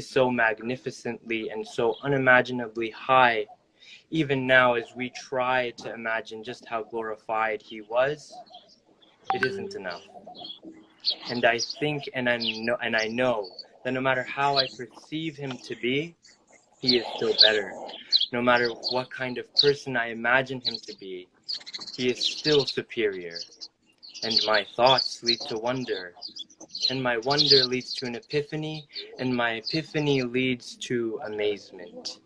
so magnificently and so unimaginably high. Even now, as we try to imagine just how glorified he was, it isn't enough. And I think and I know that no matter how I perceive him to be, he is still better. No matter what kind of person I imagine him to be, he is still superior. And my thoughts lead to wonder, and my wonder leads to an epiphany, and my epiphany leads to amazement.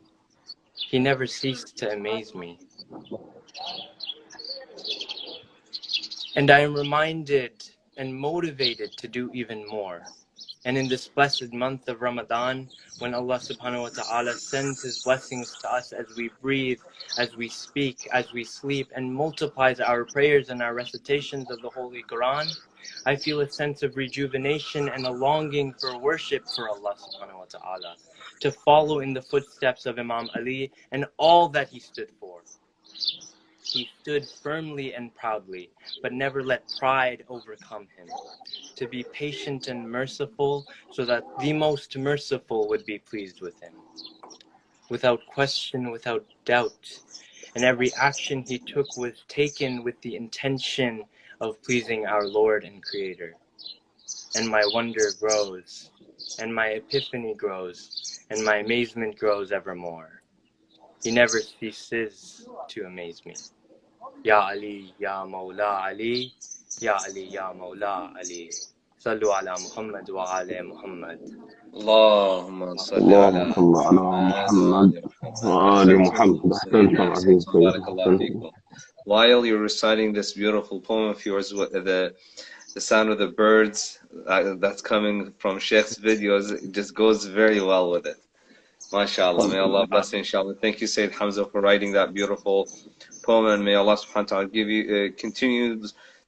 He never ceased to amaze me. And I am reminded and motivated to do even more. And in this blessed month of Ramadan, when Allah subhanahu wa ta'ala sends his blessings to us as we breathe, as we speak, as we sleep, and multiplies our prayers and our recitations of the Holy Quran, I feel a sense of rejuvenation and a longing for worship for Allah subhanahu wa ta'ala, to follow in the footsteps of Imam Ali and all that he stood for. He stood firmly and proudly, but never let pride overcome him. To be patient and merciful, so that the most merciful would be pleased with him. Without question, without doubt. And every action he took was taken with the intention of pleasing our Lord and Creator. And my wonder grows, and my epiphany grows, and my amazement grows evermore. He never ceases to amaze me. Ya Ali, Ya Mawla Ali, Ya Ali, Ya Mawla Ali. Sallu ala Muhammad wa ala Muhammad. اللهم صل على محمد وآل محمد. بارك الله فيكم. While you're reciting this beautiful poem of yours, the sound of the birds that's coming from Sheikh's videos, it just goes very well with it. MashaAllah. May Allah bless you, inshallah. Thank you, Sayyid Hamza, for writing that beautiful poem, and may Allah subhanahu wa ta'ala give you, continue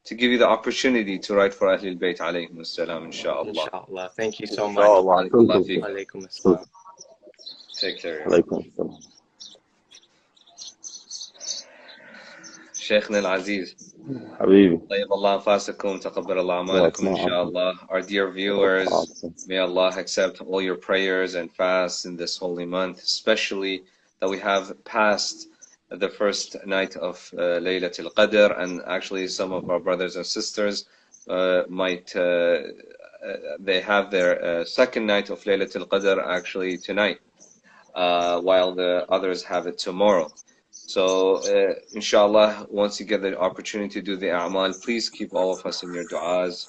to give you the opportunity to write for Ahlul Bayt alayhim assalam, inshallah. Inshallah. Thank you so much. Alaikum assalam. Take care. Sheikhna al-Aziz. Habibi. طيب الله أنفاسكم تقبل الله أعمالكم إن شاء الله. Our dear viewers, may Allah accept all your prayers and fasts in this holy month, especially that we have passed the first night of Laylatul Qadr, and actually some of our brothers and sisters might they have their second night of Laylatul Qadr actually tonight, while the others have it tomorrow. So inshallah, once you get the opportunity to do the a'mal, please keep all of us in your du'as,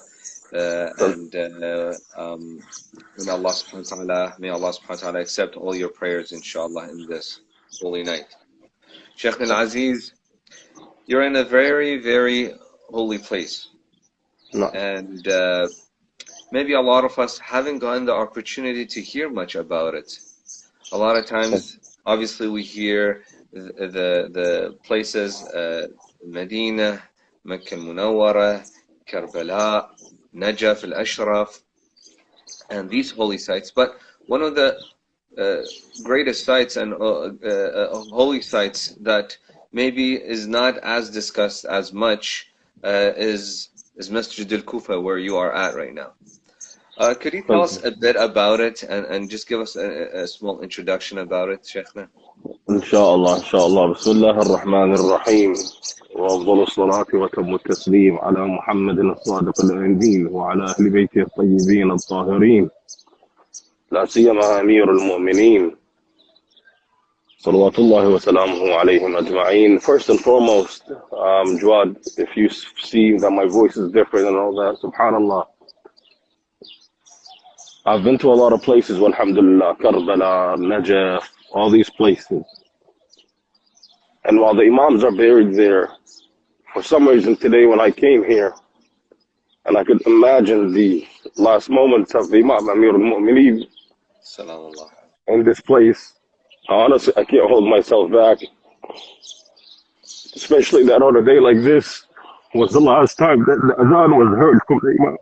and may Allah subhanahu wa ta'ala accept all your prayers inshallah in this holy night. Sheikh al-Aziz, you're in a very, very holy place. No. And maybe a lot of us haven't gotten the opportunity to hear much about it. A lot of times, obviously, we hear the places, Medina, Makkah al-Munawwara, Karbala, Najaf al-Ashraf, and these holy sites. But one of the greatest sites and holy sites that maybe is not as discussed as much is Masjid al-Kufa, where you are at right now. Could you tell us a bit about it and just give us a small introduction about it, Sheikhna? Inshallah. Bismillah ar-Rahman ar-Rahim. وأفضل الصلاة وتم التسليم على محمد الصادق الأمين وعلى أهل بيته الطيبين الطاهرين لا سيما أمير المؤمنين صلوات الله وسلامه عليهم أجمعين. First and foremost, Jawad, if you see that my voice is different and all that, subhanallah, I've been to a lot of places, walhamdulillah, Karbala, Najaf, all these places. And while the Imams are buried there, for some reason today when I came here, and I could imagine the last moments of the Imam Amir al-Mu'mineen in this place, honestly, I can't hold myself back. Especially that on a day like this was the last time that the adhan was heard from the Imam.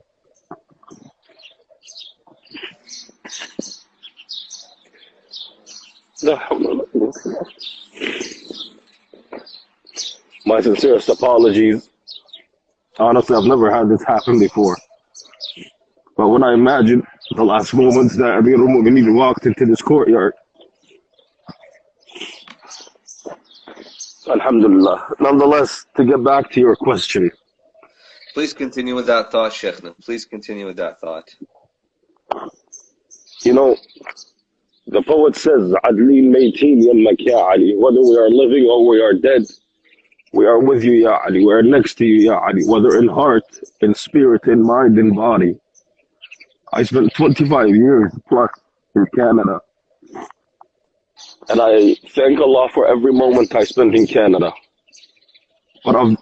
My sincerest apologies. Honestly, I've never had this happen before. But when I imagine The last moments that Amir al-Mu'mineen walked into this courtyard. Alhamdulillah. Nonetheless, to get back to your question. Please continue with that thought, Sheikhna. Please continue with that thought. You know, the poet says, Adlin mayteen yammak ya Ali. Whether we are living or we are dead, we are with you, Ya Ali. We are next to you, Ya Ali. Whether in heart, in spirit, in mind, in body. I spent 25 years plus in Canada. And I thank Allah for every moment I spent in Canada. But I've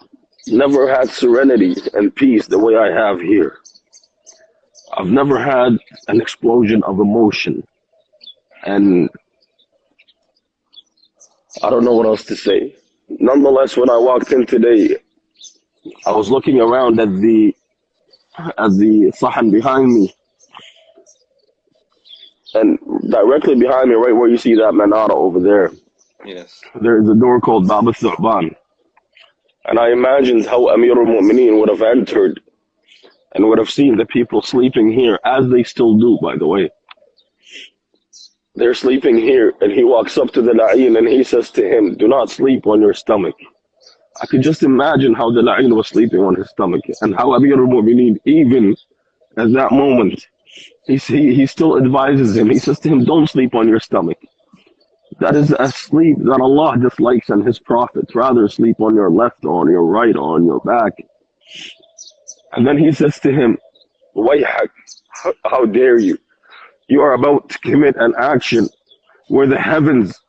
never had serenity and peace the way I have here. I've never had an explosion of emotion. And I don't know what else to say. Nonetheless, when I walked in today, I was looking around at the sahan behind me. And directly behind me, right where you see that manara over there, yes, there's a door called Bab al-Thu'ban. And I imagined how Amir al-Mu'mineen would have entered and would have seen the people sleeping here, as they still do, by the way. They're sleeping here, and he walks up to the La'in and he says to him, do not sleep on your stomach. I could just imagine how the La'in was sleeping on his stomach, and how Amir al-Mu'mineen, even at that moment, he still advises him. He says to him, don't sleep on your stomach. That is a sleep that Allah dislikes and His prophets. Rather sleep on your left or on your right or on your back. And then he says to him, Wayhak, how dare you? You are about to commit an action where the heavens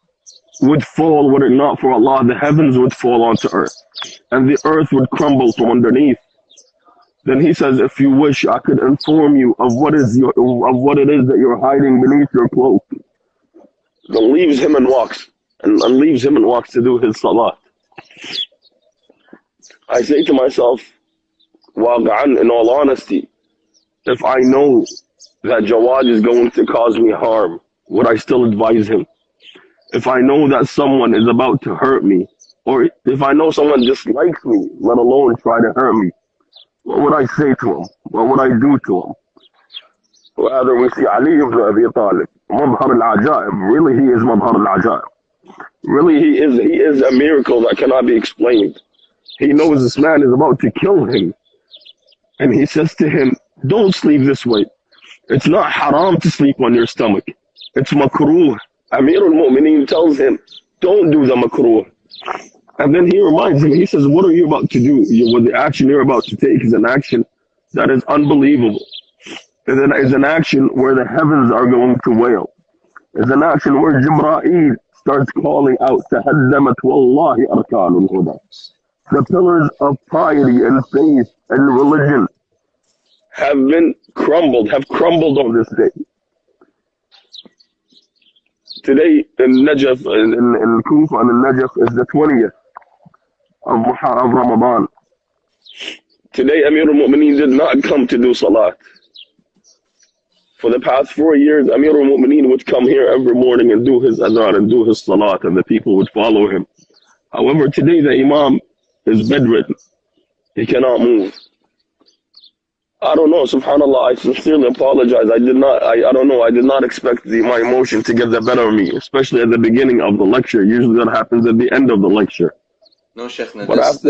would fall, were it not for Allah, the heavens would fall onto earth. And the earth would crumble from underneath. Then he says, if you wish, I could inform you of what it is that you're hiding beneath your cloak. Then leaves him and walks, and leaves him and walks to do his salat. I say to myself, Waqa'an, in all honesty, if I know that Jawad is going to cause me harm, would I still advise him? If I know that someone is about to hurt me, or if I know someone dislikes me, let alone try to hurt me, what would I say to him? What would I do to him? Rather, we see Ali ibn Abi Talib, Madhar al-Ajaib. Really, he is Madhar al-Ajaib. Really, he is a miracle that cannot be explained. He knows this man is about to kill him. And he says to him, don't sleep this way. It's not haram to sleep on your stomach. It's makruh. Amir al-Mu'mineen tells him, don't do the makruh. And then he reminds him, he says, what are you about to do? What the action you're about to take is an action that is unbelievable. And then is an action where the heavens are going to wail. It's an action where Jibreel starts calling out, تَهَدَّمَتْ وَاللَّهِ أَرْكَانُ الْهُدَى. The pillars of piety and faith and religion have crumbled on this day. Today in Najaf, in Kufa and in Najaf is the 20th of Ramadan. Today Amir al-Mu'mineen did not come to do salat. For the past 4 years, Amir al-Mu'mineen would come here every morning and do his adhan and do his salat, and the people would follow him. However, today the Imam is bedridden. He cannot move. I don't know, subhanAllah, I sincerely apologize. I did not expect my emotion to get the better of me, especially at the beginning of the lecture. Usually that happens at the end of the lecture. No, Sheikhna, But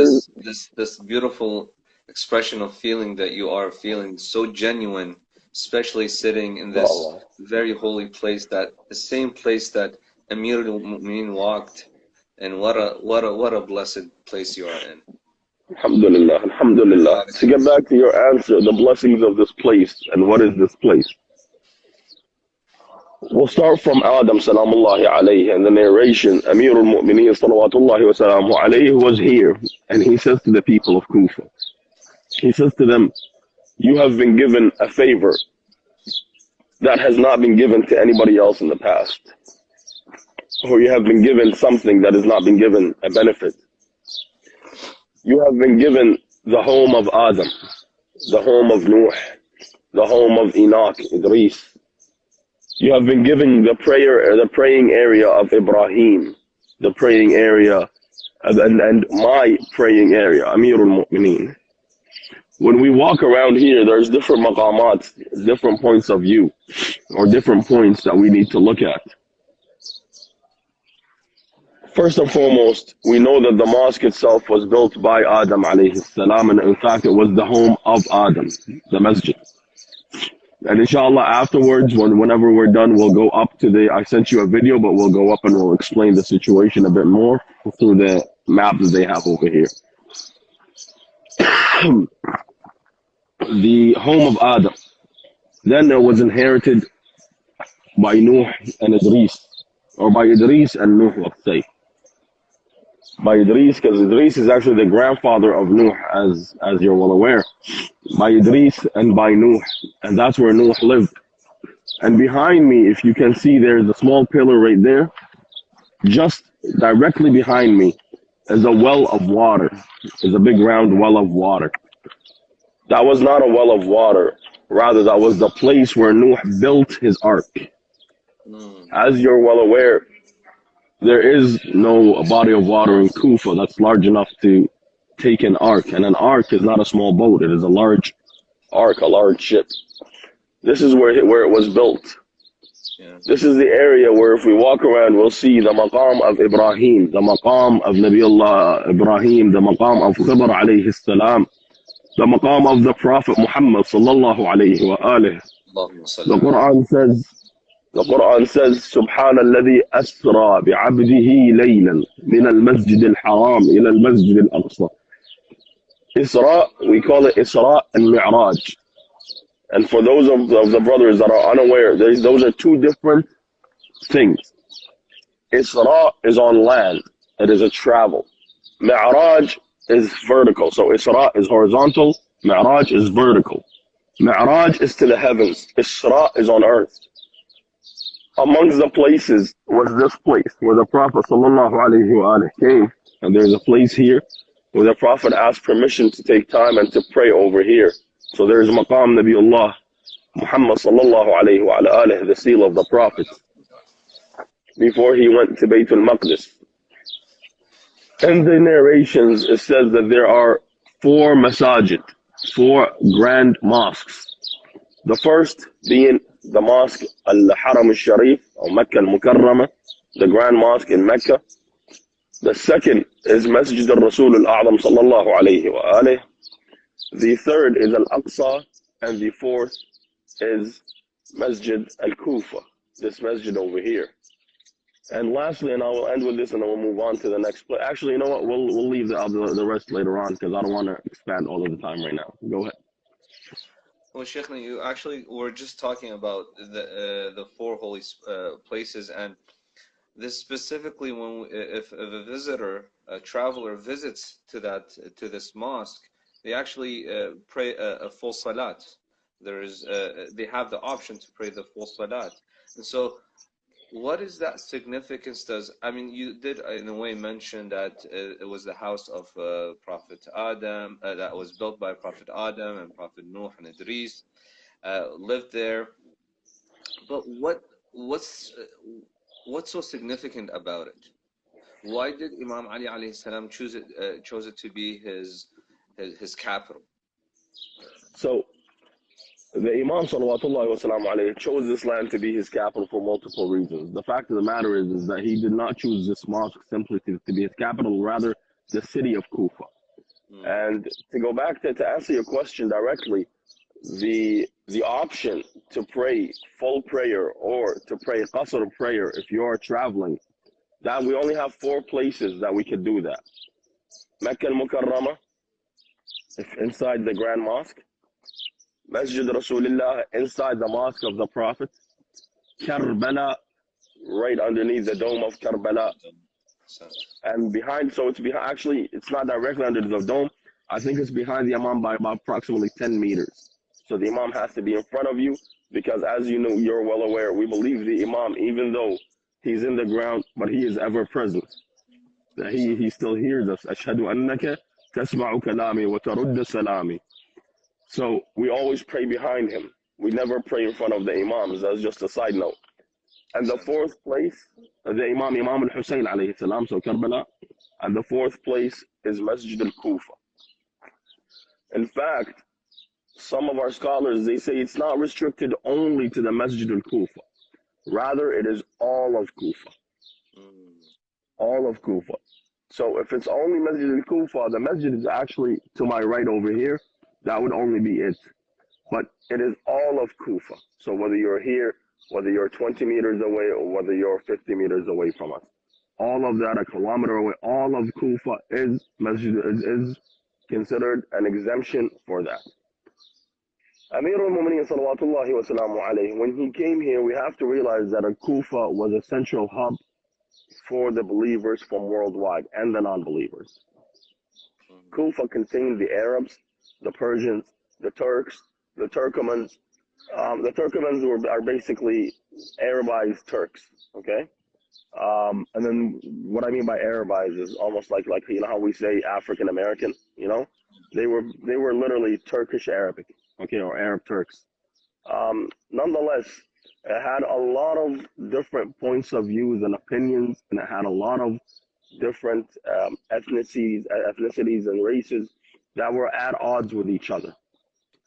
this beautiful expression of feeling that you are feeling, so genuine, especially sitting in this very holy place, that the same place that Amir al-Mu'mineen walked, and what a blessed place you are in. Alhamdulillah, alhamdulillah. To get back to your answer, the blessings of this place, and what is this place? We'll start from Adam salamullahi alayhi, and the narration. Amir al-Mu'mineen salawatullahi wa salamu alayhi was here, and he says to the people of Kufa, he says to them, you have been given a favor that has not been given to anybody else in the past. Or you have been given something that has not been given, a benefit. You have been given the home of Adam, the home of Nuh, the home of Enoch, Idris. You have been given the praying area of Ibrahim, the praying area, and my praying area, Amir al-Mu'mineen. When we walk around here, there's different maqamat, different points of view, or different points that we need to look at. First and foremost, we know that the mosque itself was built by Adam alayhi salam, and in fact, it was the home of Adam, the masjid. And inshallah, afterwards, whenever we're done, we'll go up to I sent you a video, but we'll go up and we'll explain the situation a bit more through the map that they have over here. The home of Adam. Then it was inherited by Nuh and Idris, or by Idris and Nuh, let's say. By Idris, because Idris is actually the grandfather of Nuh, as you're well aware. By Idris and by Nuh, and that's where Nuh lived. And behind me, if you can see, there's a small pillar right there. Just directly behind me is a well of water. Is a big round well of water. That was not a well of water. Rather, that was the place where Nuh built his ark. As you're well aware, there is no body of water in Kufa that's large enough to take an ark. And an ark is not a small boat. It is a large ark, a large ship. This is where it was built. Yeah. This is the area where if we walk around, we'll see the maqam of Ibrahim, the maqam of Nabiullah Ibrahim, the maqam of Khidr alayhi salam, the maqam of the Prophet Muhammad sallallahu alayhi wa alihi. The Quran says, سبحان الذي أسرى بعبده ليلا من المسجد الحرام إلى المسجد الأقصى. Isra, we call it Isra and Mi'raj. And for those of the brothers that are unaware, those are two different things. Isra is on land. It is a travel. Mi'raj is vertical. So Isra is horizontal. Mi'raj is vertical. Mi'raj is to the heavens. Isra is on earth. Amongst the places was this place where the Prophet ﷺ came. And there's a place here where the Prophet asked permission to take time and to pray over here. So there's Maqam Nabiullah Muhammad ﷺ, the seal of the Prophet, before he went to Baytul Maqdis. In the narrations, it says that there are 4 masajid, 4 grand mosques. The first being the mosque Al-Haram al-Sharif, or Mecca al-Mukarramah, the grand mosque in Mecca. The second is Masjid al-Rasul al-A'zam sallallahu alayhi wa alayhi. The third is Al-Aqsa, and the fourth is Masjid al-Kufa, this masjid over here. And lastly, and I will end with this and then we'll move on to the next place. Actually, you know what, we'll leave the rest later on because I don't want to expand all of the time right now. Go ahead. Well, Sheikh, you actually were just talking about the 4 holy places, and this specifically when if a visitor, a traveler visits to this mosque, they actually pray a full salat. They have the option to pray the full salat. And so, what is that significance? I mean, you did in a way mention that it was the house of Prophet Adam, that was built by Prophet Adam and Prophet Nuh and Idris, lived there. But what's so significant about it? Why did Imam Ali alayhi salam chose it to be his capital? So the Imam sallallahu wasallam alayhi chose this land to be his capital for multiple reasons. The fact of the matter is that he did not choose this mosque simply to be his capital, rather the city of Kufa. And to go back to answer your question directly, the option to pray full prayer or to pray qasr prayer if you are traveling, that we only have 4 places that we could do that. Mecca al-Mukarramah, inside the Grand Mosque. Masjid Rasulullah, inside the Mosque of the Prophet. Karbala, right underneath the dome of Karbala. And behind, so actually, it's not directly under the dome. I think it's behind the Imam by about approximately 10 meters. So the Imam has to be in front of you because, as you know, you're well aware, we believe the Imam, even though he's in the ground, but he is ever present. He still hears us. Ashhadu annaka tasma'u kalami wa tarudda salami. So we always pray behind him. We never pray in front of the Imams. That's just a side note. And the 4th place, the Imam al-Hussein alayhi salam, so Karbala. And the 4th place is Masjid al-Kufa. In fact, some of our scholars, they say it's not restricted only to the Masjid al-Kufa. Rather, it is all of Kufa. All of Kufa. So if it's only Masjid al-Kufa, the masjid is actually to my right over here. That would only be it. But it is all of Kufa. So whether you're here, whether you're 20 meters away, or whether you're 50 meters away from us, all of that, a kilometer away, all of Kufa is masjid, is considered an exemption for that. Amir al-Mu'mineen salawatullahi wa salamu alayhi, when he came here, we have to realize that Kufa was a central hub for the believers from worldwide and the non-believers. Kufa contained the Arabs, the Persians, the Turks, the Turkomans. The Turkomans are basically Arabized Turks, okay? And then what I mean by Arabized is almost like you know how we say African American, you know? They were literally Turkish Arabic, okay, or Arab Turks. Nonetheless, it had a lot of different points of views and opinions, and it had a lot of different ethnicities and races that were at odds with each other.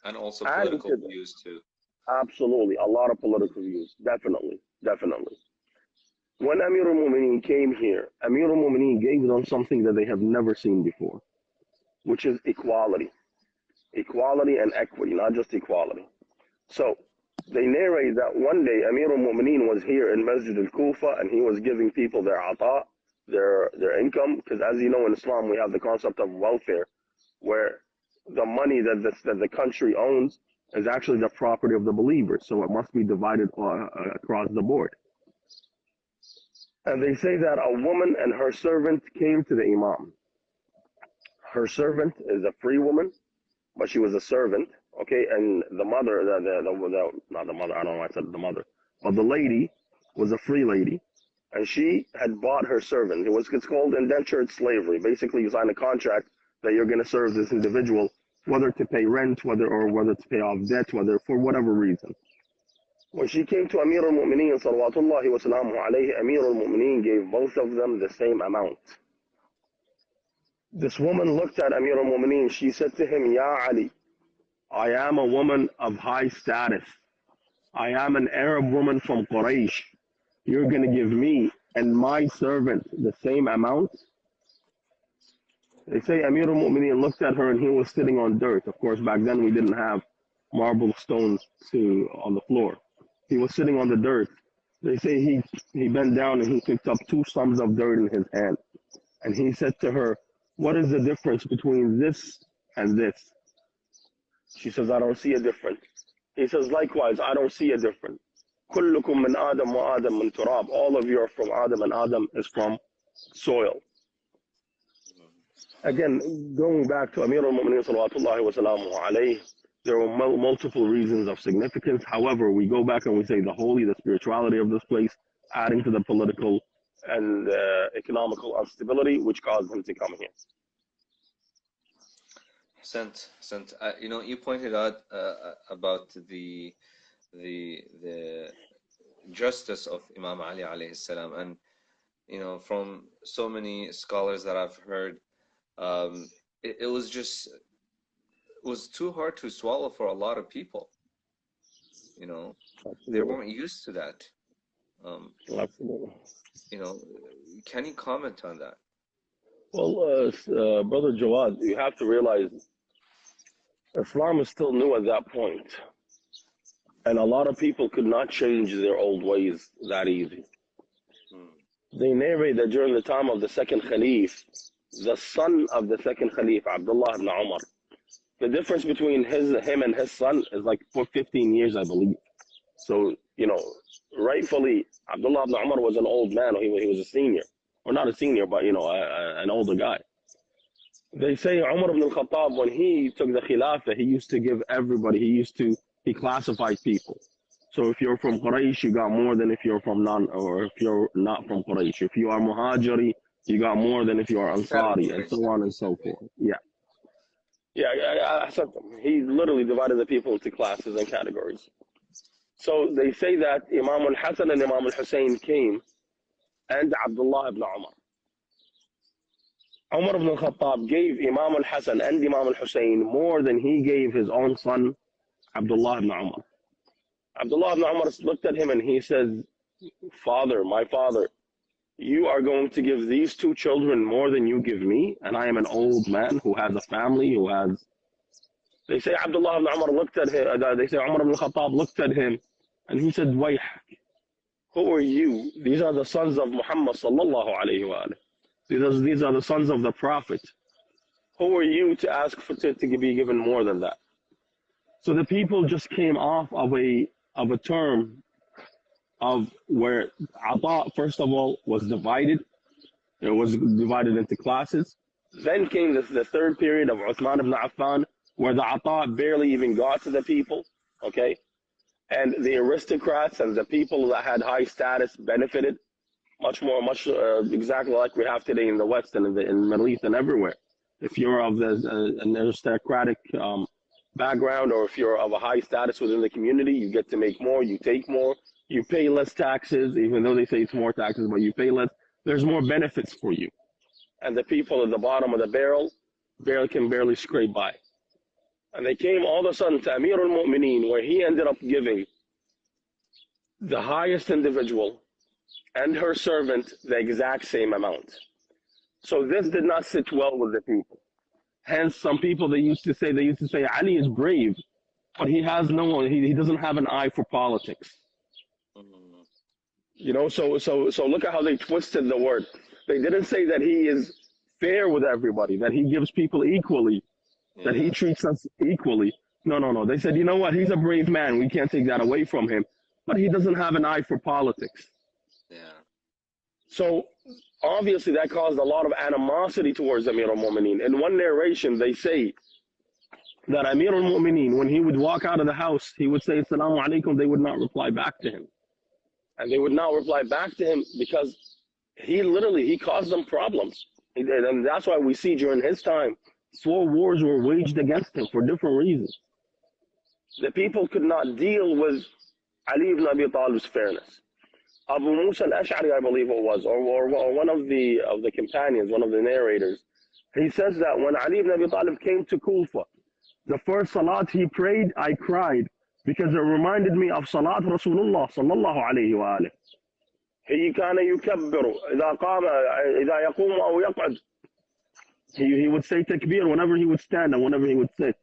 And also political views too. Absolutely, a lot of political views, definitely. When Amir al-Mu'mineen came here, Amir al-Mu'mineen gave them something that they have never seen before, which is equality. Equality and equity, not just equality. So, they narrate that one day Amir al-Mu'mineen was here in Masjid al-Kufa and he was giving people their ata, their income, because as you know in Islam we have the concept of welfare, where the money that the country owns is actually the property of the believers, so it must be divided across the board. And they say that a woman and her servant came to the Imam. Her servant is a free woman, but she was a servant, okay? And the mother, not the mother, I don't know why I said the mother, but the lady was a free lady, and she had bought her servant. It's called indentured slavery. Basically, you sign a contract that you're going to serve this individual, whether to pay rent, whether to pay off debt, whether for whatever reason. When she came to Amir al-Mu'mineen, salawatullahi wa salamu alayhi, Amir al-Mu'mineen gave both of them the same amount. This woman looked at Amir al-Mu'mineen. She said to him, Ya Ali, I am a woman of high status. I am an Arab woman from Quraysh. You're going to give me and my servant the same amount? They say Amir al-Mu'mineen looked at her and he was sitting on dirt. Of course, back then we didn't have marble stones on the floor. He was sitting on the dirt. They say he bent down and he picked up 2 stumps of dirt in his hand. And he said to her, what is the difference between this and this? She says, I don't see a difference. He says, likewise, I don't see a difference. كلكم من آدم وآدم من تراب. All of you are from Adam, and Adam is from soil. Again, going back to Amir al-Mu'mineen salawatullahi wa salamu alayhi, there were multiple reasons of significance. However, we go back and we say the spirituality of this place, adding to the political and economical instability, which caused him to come here. You know, you pointed out about the justice of Imam Ali alayhi salam, and you know, from so many scholars that I've heard, it was too hard to swallow for a lot of people. You know, they weren't used to that. Absolutely. You know, can you comment on that? Well, Brother Jawad, you have to realize Islam is still new at that point. And a lot of people could not change their old ways that easy. They narrate that during the time of the second Khalif, the son of the second Khalif, Abdullah ibn Umar, the difference between him and his son is like for 15 years, I believe. So, you know, rightfully, Abdullah ibn Umar was an old man. He was a senior. Or not a senior, but, you know, an older guy. They say Umar ibn al-Khattab, when he took the Khilafah, he used to give everybody, he classified people. So if you're from Quraysh, you got more than if you're if you're not from Quraysh. If you are Muhajiri, you got more than if you are Ansari, and so on and so forth. Yeah. I said them. He literally divided the people into classes and categories. So they say that Imam al-Hasan and Imam al-Hussein came, and Abdullah ibn Umar. Umar ibn al-Khattab gave Imam al-Hasan and Imam al-Hussein more than he gave his own son, Abdullah ibn Umar. Abdullah ibn Umar looked at him and he says, Father, my father, you are going to give these two children more than you give me, and I am an old man who has a family, who has... They say Abdullah ibn Umar looked at him, they say Umar ibn al-Khattab looked at him, and he said, Wayhak, who are you? These are the sons of Muhammad sallallahu alayhi wa alayhi. These are the sons of the Prophet. Who are you to ask for to be given more than that? So the people just came off of a term of where Ata, first of all, was divided. It was divided into classes. Then came the third period of Uthman ibn Affan, where the Ata barely even got to the people, okay? And the aristocrats and the people that had high status benefited much exactly like we have today in the West and in the Middle East and everywhere. If you're of an aristocratic background, or if you're of a high status within the community, you get to make more, you take more, you pay less taxes, even though they say it's more taxes, but you pay less. There's more benefits for you. And the people at the bottom of the barrel can barely scrape by. And they came all of a sudden to Amir al-Mu'mineen, where he ended up giving the highest individual and her servant the exact same amount. So this did not sit well with the people. Hence, some people they used to say Ali is brave, but he doesn't have an eye for politics. You know, so look at how they twisted the word. They didn't say that he is fair with everybody, that he gives people equally, that he treats us equally. No. They said, you know what? He's a brave man. We can't take that away from him, but he doesn't have an eye for politics. Yeah. So obviously that caused a lot of animosity towards Amir al-Mu'mineen. In one narration, they say that Amir al-Mu'mineen, when he would walk out of the house, he would say, Assalamu alaikum, they would not reply back to him. And they would not reply back to him because he caused them problems. And that's why we see during his time, 4 wars were waged against him for different reasons. The people could not deal with Ali ibn Abi Talib's fairness. Abu Musa al-Ash'ari, I believe it was, or one of the companions, one of the narrators, he says that when Ali ibn Abi Talib came to Kufa, the first salat he prayed, I cried, because it reminded me of Salat Rasulullah sallallahu alayhi wa alayhi. He kana yukabbiru, idha yaqumu aw yaq'ud. He would say takbir whenever he would stand and whenever he would sit.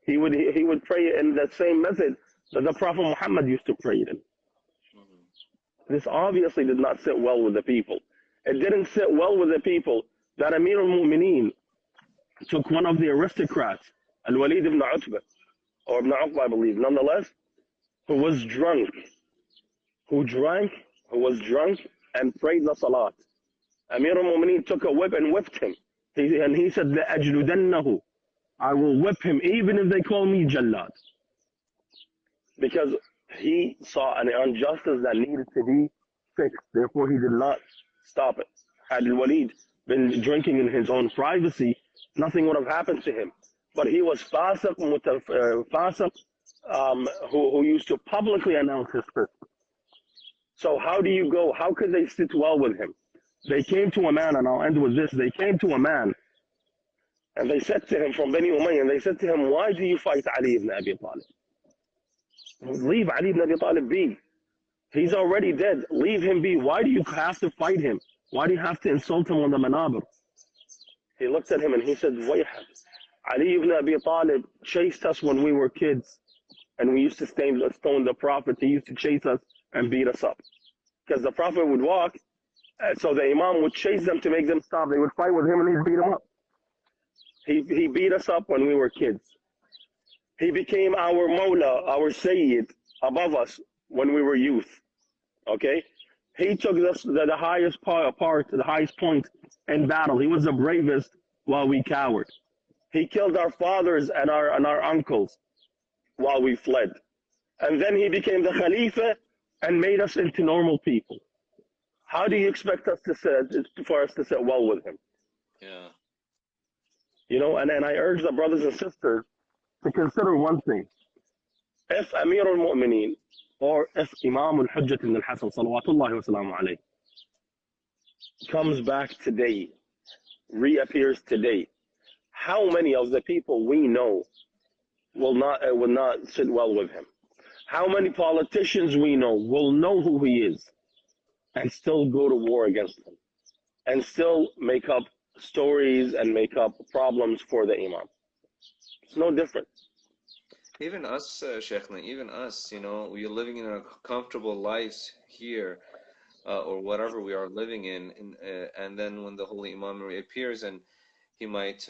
He would pray in the same method that the Prophet Muhammad used to pray in. This obviously did not sit well with the people. It didn't sit well with the people that Amir al-Mu'mineen took one of the aristocrats, Al-Walid ibn Utbah, or Ibn Uqba, I believe, nonetheless, who was drunk, who was drunk and prayed the salat. Amir al-Mu'mineen took a whip and whipped him. And he said, لَأَجْلُدَنَّهُ, I will whip him even if they call me Jallad. Because he saw an injustice that needed to be fixed. Therefore, he did not stop it. Had Al-Walid been drinking in his own privacy, nothing would have happened to him. But he was fasiq, who used to publicly announce his fiqh. So how could they sit well with him? They came to a man, and I'll end with this. They came to a man, and they said to him from Bani Umayyah, and they said to him, why do you fight Ali ibn Abi Talib? Leave Ali ibn Abi Talib be. He's already dead. Leave him be. Why do you have to fight him? Why do you have to insult him on the manabir? He looked at him and he said, Wayhak, Ali ibn Abi Talib chased us when we were kids, and we used to stone the Prophet. He used to chase us and beat us up. Because the Prophet would walk, so the Imam would chase them to make them stop. They would fight with him and he'd beat them up. He beat us up when we were kids. He became our Mawla, our Sayyid, above us when we were youth. Okay? He took the highest the highest point in battle. He was the bravest while we cowered. He killed our fathers and our uncles while we fled. And then he became the Khalifa and made us into normal people. How do you expect us to for us to sit well with him? Yeah. You know, and I urge the brothers and sisters to consider one thing. If Amir al-Mu'mineen, or if Imam al-Hujjat ibn al-Hasan, salawatullahi wa salamu alayhi, comes back today, reappears today, how many of the people we know will not sit well with him? How many politicians we will know who he is and still go to war against him and still make up stories and make up problems for the Imam? It's no different. Even us, Sheikhna, even us, we're living in our comfortable lives here, or whatever we are living in, and then when the Holy Imam reappears and he might,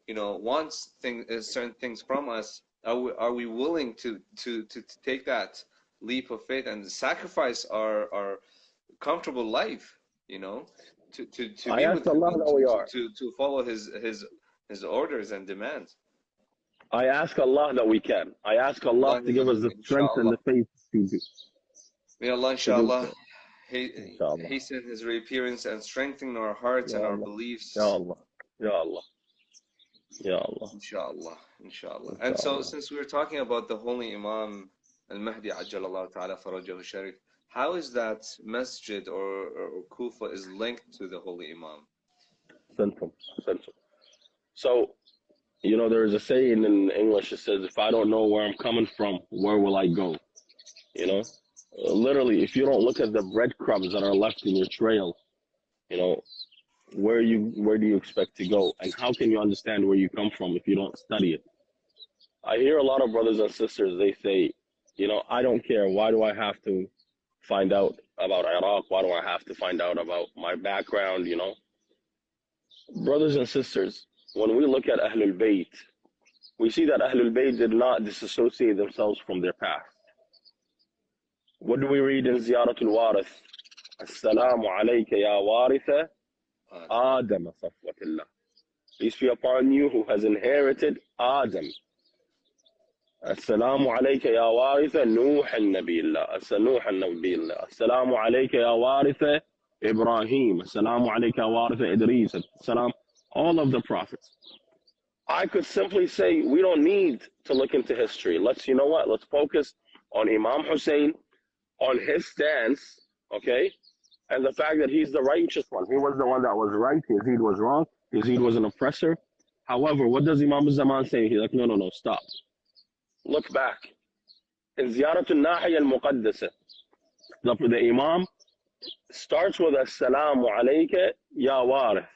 wants certain things from us, are we willing to take that leap of faith and sacrifice our comfortable life, to be with him, to follow his orders and demands? I ask Allah that we can. I ask Allah to give us the strength and the faith to do. May Allah, inshallah, hasten his reappearance and strengthen our hearts and our beliefs. Ya Allah. Ya Allah. Ya Allah. Inshallah. And so, since we were talking about the Holy Imam Al-Mahdi Ajjalallahu Ta'ala Farajahu Sharif, how is that masjid or Kufa is linked to the Holy Imam? Simple. So, there's a saying in English that says, if I don't know where I'm coming from, where will I go? Literally, if you don't look at the breadcrumbs that are left in your trail, where do you expect to go? And how can you understand where you come from if you don't study it? I hear a lot of brothers and sisters, they say, I don't care. Why do I have to find out about Iraq? Why do I have to find out about my background, Brothers and sisters, when we look at Ahlul Bayt, we see that Ahlul Bayt did not disassociate themselves from their past. What do we read in Ziyaratul Warith? Assalamu alayka ya waritha Adam safwatillah. Peace be upon you who has inherited Adam. Assalamu alayka ya waritha Nuh al-Nabiyillah. Assalamu alayka ya waritha Ibrahim. Assalamu alayka ya waritha Idris. All of the prophets. I could simply say we don't need to look into history. Let's focus on Imam Hussein, on his stance, okay? And the fact that he's the righteous one. He was the one that was right. Yazid was wrong. Yazid was an oppressor. However, what does Imam al-Zaman say? He's like, no, stop. Look back. In Ziyaratul Nahiya al-Muqaddasa, the Imam starts with Assalamu alayka ya warith.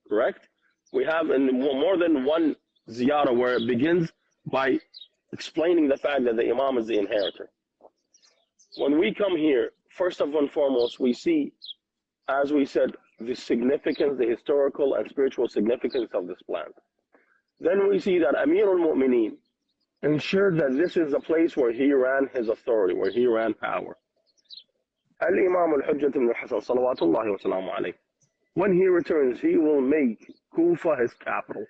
Correct? We have in more than one ziyarah where it begins by explaining the fact that the Imam is the inheritor. When we come here, first and foremost, we see, as we said, the significance, the historical and spiritual significance of this plant. Then we see that Amir al-Mu'mineen ensured that this is a place where he ran his authority, where he ran power. Al-Imam al-Hujjat ibn al-Hasan, salawatullahi wa salamu alayhi. When he returns, he will make Kufa his capital.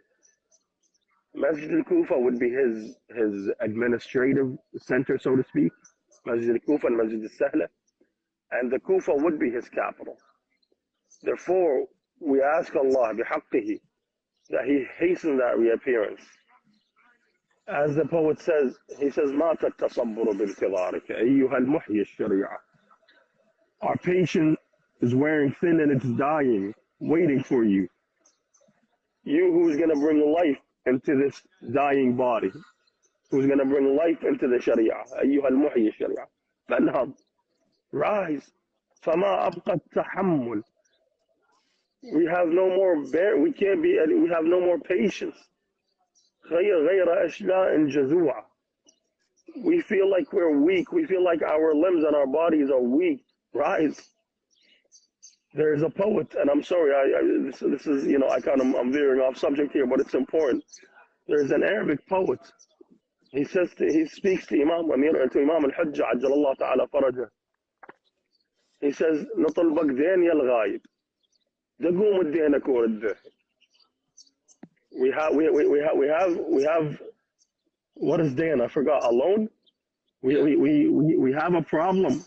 Masjid al-Kufa would be his administrative center, so to speak. Masjid al-Kufa and Masjid al-Sahla. And the Kufa would be his capital. Therefore, we ask Allah bihaqqihi that he hasten that reappearance. As the poet says, he says, مَا تَتَّصَبُّرُ بِالْكِضَارِكَ أَيُّهَا الْمُحْيِ الشَّرِيعَةِ. Our patience is wearing thin and it's dying, waiting for you. You who's going to bring life into this dying body, who's going to bring life into the Sharia. أيها المحيي الشريعة. فانهض. Rise. فما أبقى التحمل. We have no more we have no more patience. غير أشلاء جزوعة. We feel like we're weak. We feel like our limbs and our bodies are weak. Rise. There's a poet, and I'm sorry, this is, I'm veering off subject here, but it's important. There's an Arabic poet. He speaks to Imam al-Hujja, Ajjalallahu Ta'ala Farajah. He says, نطلبك دين يا الغايب. دقوم الدينك ورده. We have, what is dain? I forgot, alone? We have a problem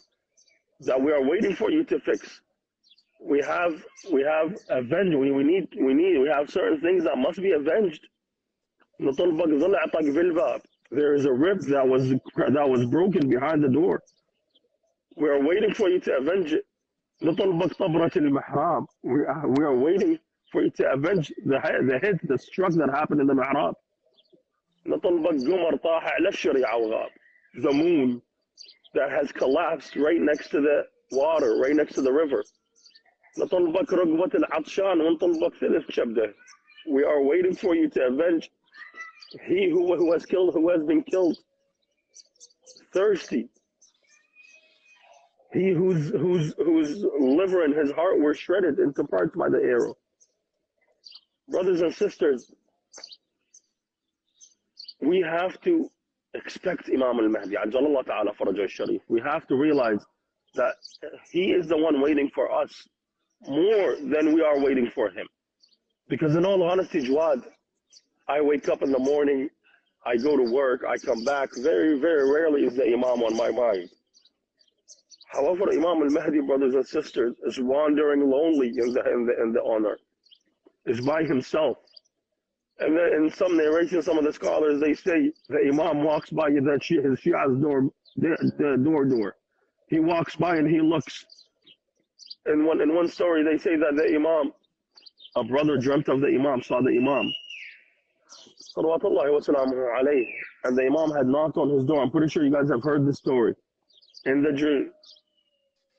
that we are waiting for you to fix. We have avenged. We have certain things that must be avenged. There is a rib that was broken behind the door. We are waiting for you to avenge it. We are waiting for you to avenge the hit, the struck that happened in the Mi'rab. نطلبك قمر طاح على الشريعة وغاب. The moon that has collapsed right next to the water, right next to the river. نطلبك رقبة العطشان ونطلبك ثلث شبده. We are waiting for you to avenge he who has been killed. Thirsty. He whose liver and his heart were shredded into parts by the arrow. Brothers and sisters, we have to expect Imam al-Mahdi, Ajjalallah ta'ala farajah al-Sharif. We have to realize that he is the one waiting for us more than we are waiting for him. Because in all honesty, Jawad, I wake up in the morning, I go to work, I come back. Very, very rarely is the Imam on my mind. However, Imam al-Mahdi, brothers and sisters, is wandering lonely in the honor. Is by himself. And then in some narrations, some of the scholars, they say the Imam walks by his Shia's door. He walks by and he looks. In one story, they say that the Imam, a brother dreamt of the Imam, saw the Imam. Salawatullahi wa salamuhu alayhi. And the Imam had knocked on his door. I'm pretty sure you guys have heard this story. In the dream.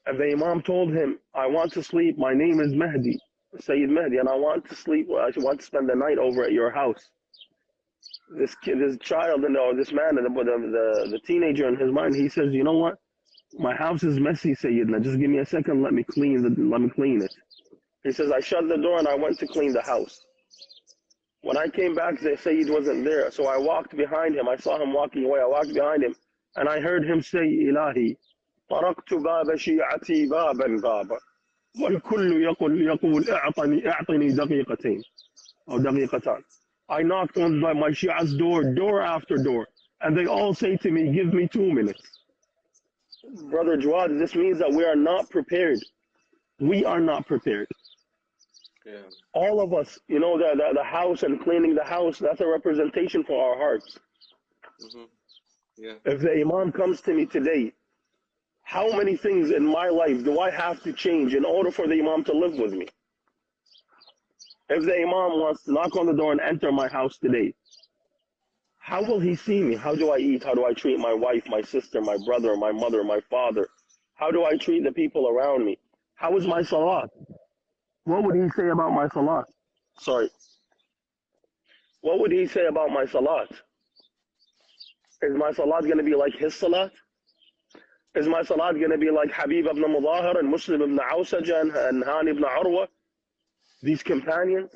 And the Imam told him, I want to sleep. My name is Mahdi, Sayyid Mahdi, and I want to sleep. I want to spend the night over at your house. This child, or this man, the teenager in his mind, he says, you know what? My house is messy, Sayyidina. Just give me a second. Let me clean it. He says, I shut the door and I went to clean the house. When I came back, the Sayyid wasn't there. So I walked behind him. I saw him walking away. I walked behind him and I heard him say, Ilahi, طرقت باب شيعتي بابا والكل يقول اعطني دقيقتين أو دقيقتان. I knocked on my Shia's door after door, and they all say to me, give me 2 minutes. Brother Jawad, this means that we are not prepared. We are not prepared. Yeah. All of us, you know, the house and cleaning the house, that's a representation for our hearts. Mm-hmm. Yeah. If the Imam comes to me today, how many things in my life do I have to change in order for the Imam to live with me? If the Imam wants to knock on the door and enter my house today, how will he see me? How do I eat? How do I treat my wife, my sister, my brother, my mother, my father? How do I treat the people around me? How is my salat? What would he say about my salat? Sorry. What would he say about my salat? Is my salat going to be like his salat? Is my salat going to be like Habib ibn Mudahir and Muslim ibn Awsajah and Hani ibn Urwa, these companions?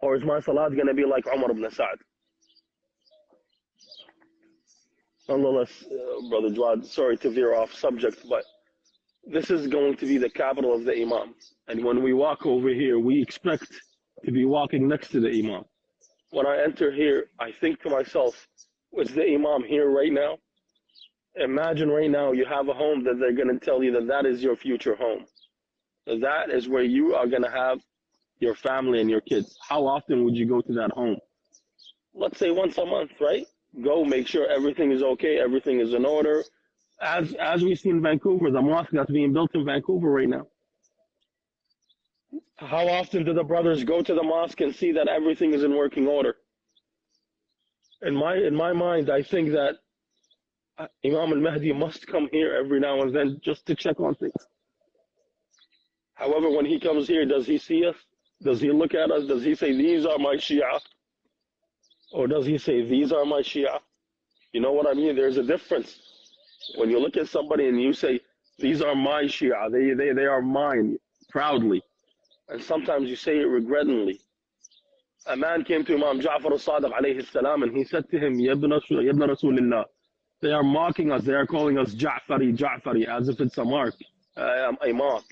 Or is my salat going to be like Umar ibn Sa'd? Nonetheless, Brother Jawad, sorry to veer off subject, but this is going to be the capital of the Imam. And when we walk over here, we expect to be walking next to the Imam. When I enter here, I think to myself, is the Imam here right now? Imagine right now you have a home that they're going to tell you that is your future home. That is where you are going to have your family and your kids. How often would you go to that home? Let's say once a month, right? Go make sure everything is okay, everything is in order. As we see in Vancouver, the mosque that's being built in Vancouver right now. How often do the brothers go to the mosque and see that everything is in working order? In my mind, I think that Imam al-Mahdi must come here every now and then just to check on things. However, when he comes here, does he see us? Does he look at us? Does he say, these are my Shia? Or does he say, these are my Shia? You know what I mean? There's a difference. When you look at somebody and you say, these are my Shia, they are mine, proudly. And sometimes you say it regrettingly. A man came to Imam Ja'far al-Sadiq alayhi salam and he said to him, Yabna Rasulillah, they are mocking us, they are calling us Ja'fari, as if it's a mark, a mark.